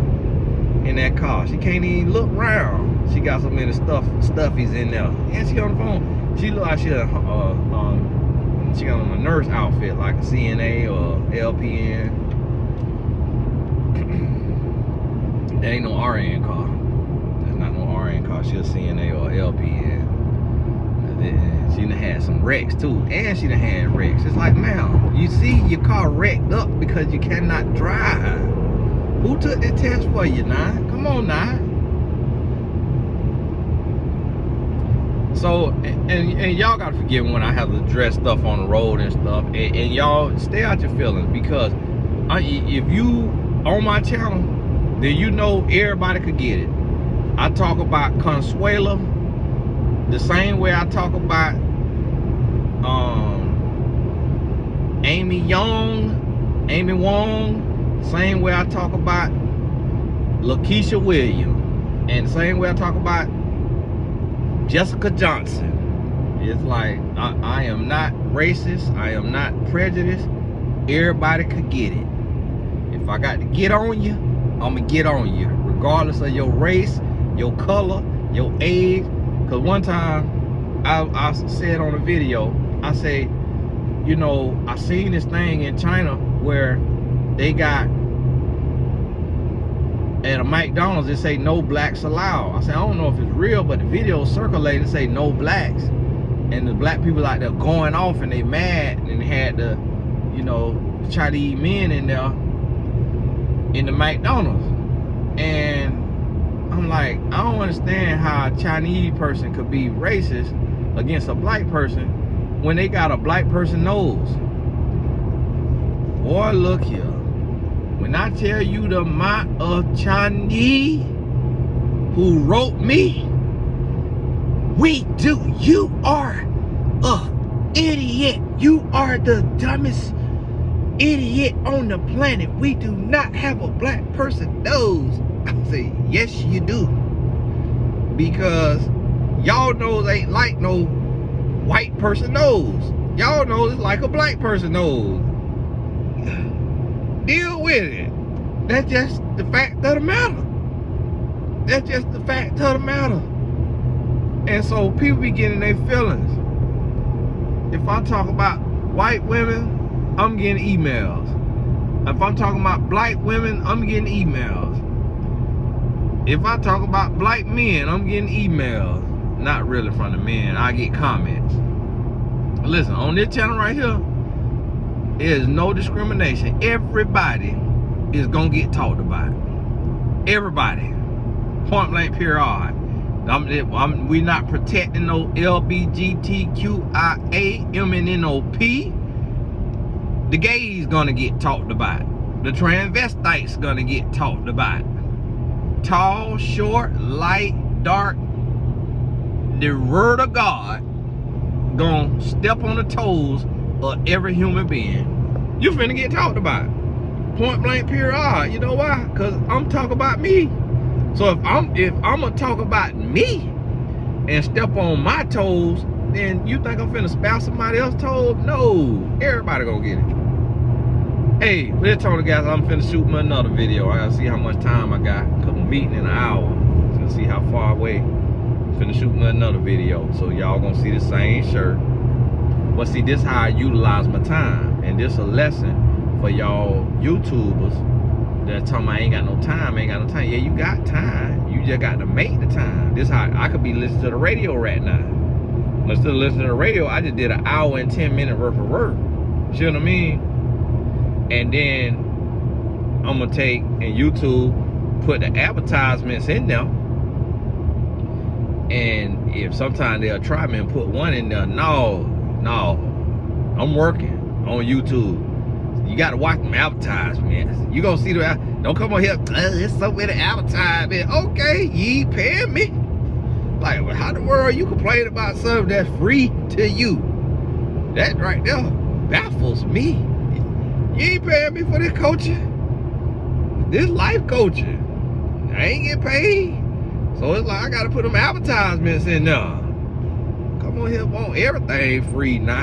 In that car. She can't even look around. She got so many stuffies in there. And she on the phone. She look like she got on a nurse outfit, like a CNA or LPN. There ain't no RN car. There's not no RN car. She a CNA or LPN. She done had some wrecks too. And she done had wrecks. It's like, man, you see your car wrecked up because you cannot drive. Who took the test for you now? Come on now. So, and y'all gotta forgive me when I have to address stuff on the road and stuff. And y'all stay out your feelings, because if you on my channel, then you know everybody could get it. I talk about Consuela the same way I talk about Amy Wong, same way I talk about Lakeisha Williams, and the same way I talk about Jessica Johnson. It's like, I am not racist, I am not prejudiced. Everybody could get it. If I got to get on you, I'm gonna get on you, regardless of your race, your color, your age. Because one time I said on a video, I say, you know, I seen this thing in China where they got at a McDonald's, they say no blacks allowed. I said, I don't know if it's real, but the video circulated and say no blacks. And the black people out there going off and they mad, and they had the, you know, Chinese men in there in the McDonald's. And I'm like, I don't understand how a Chinese person could be racist against a black person when they got a black person nose. Boy, look here. When I tell you the amount of Chinese who wrote me, you are a idiot. You are the dumbest idiot on the planet. We do not have a black person nose. I say, yes you do. Because y'all nose ain't like no white person nose. Y'all nose is like a black person nose. Deal with it. That's just the fact of the matter. That's just the fact of the matter. And so people be getting their feelings. If I talk about white women, I'm getting emails. If I'm talking about black women, I'm getting emails. If I talk about black men, I'm getting emails. Not really from the men, I get comments. Listen, on this channel right here, there is no discrimination. Everybody is gonna get talked about. Everybody. Point blank period. We not protecting no LBGTQIA, MNNOP. The gays gonna get talked about. The transvestites gonna get talked about. Tall, short, light, dark. The word of God gonna step on the toes of every human being. You finna get talked about. Point blank period. You know why? Because I'm talking about me. So if I'm gonna talk about me and step on my toes, then you think I'm finna spout somebody else's toes? No, everybody gonna get it. Hey, let's talk, guys. I'm finna shoot me another video. I gotta see how much time I got. Cause I'm meeting in an hour. Gonna see how far away. I'm finna shoot me another video. So y'all gonna see the same shirt. But see, this is how I utilize my time. And this is a lesson for y'all YouTubers that talking about I ain't got no time, Yeah, you got time. You just got to make the time. This is how I could be listening to the radio right now. But instead of listening to the radio, I just did an hour and 10 minute worth of work. See what I mean? And then I'm gonna take and YouTube put the advertisements in there. And if sometimes they'll try me and put one in there, no, I'm working on YouTube. You gotta watch them advertisements. You gonna see the, don't come on here, there's so many advertisements. Okay, you ain't paying me. Like, well, how the world you complain about something that's free to you? That right there baffles me. You ain't paying me for this coaching. This life coaching. I ain't getting paid. So it's like I gotta put them advertisements in there. Come on here, want everything free now.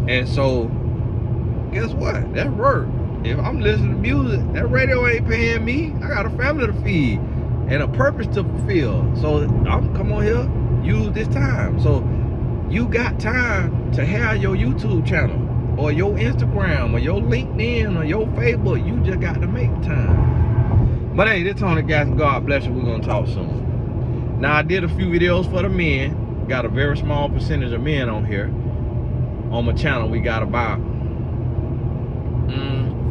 And so, guess what? That's work. If I'm listening to music, that radio ain't paying me. I got a family to feed and a purpose to fulfill. So I'm come on here, use this time. So you got time to have your YouTube channel or your Instagram or your LinkedIn or your Facebook. You just got to make time. But hey, this Tony, guys, God bless you. We're gonna talk soon. Now I did a few videos for the men. Got a very small percentage of men on here. On my channel, we got about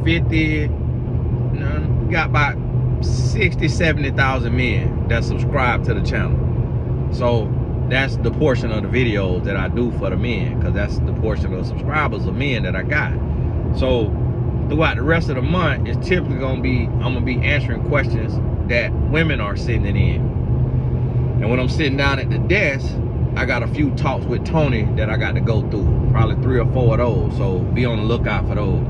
50, we got about 60, 70,000 men that subscribe to the channel. So that's the portion of the videos that I do for the men, because that's the portion of the subscribers of men that I got. So throughout the rest of the month, it's typically gonna be, I'm gonna be answering questions that women are sending in. And when I'm sitting down at the desk, I got a few talks with Tony that I got to go through, probably 3 or 4 of those. So be on the lookout for those.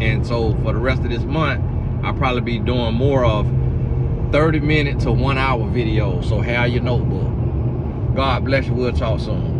And so for the rest of this month, I'll probably be doing more of 30-minute to 1-hour videos. So have your notebook. God bless you. We'll talk soon.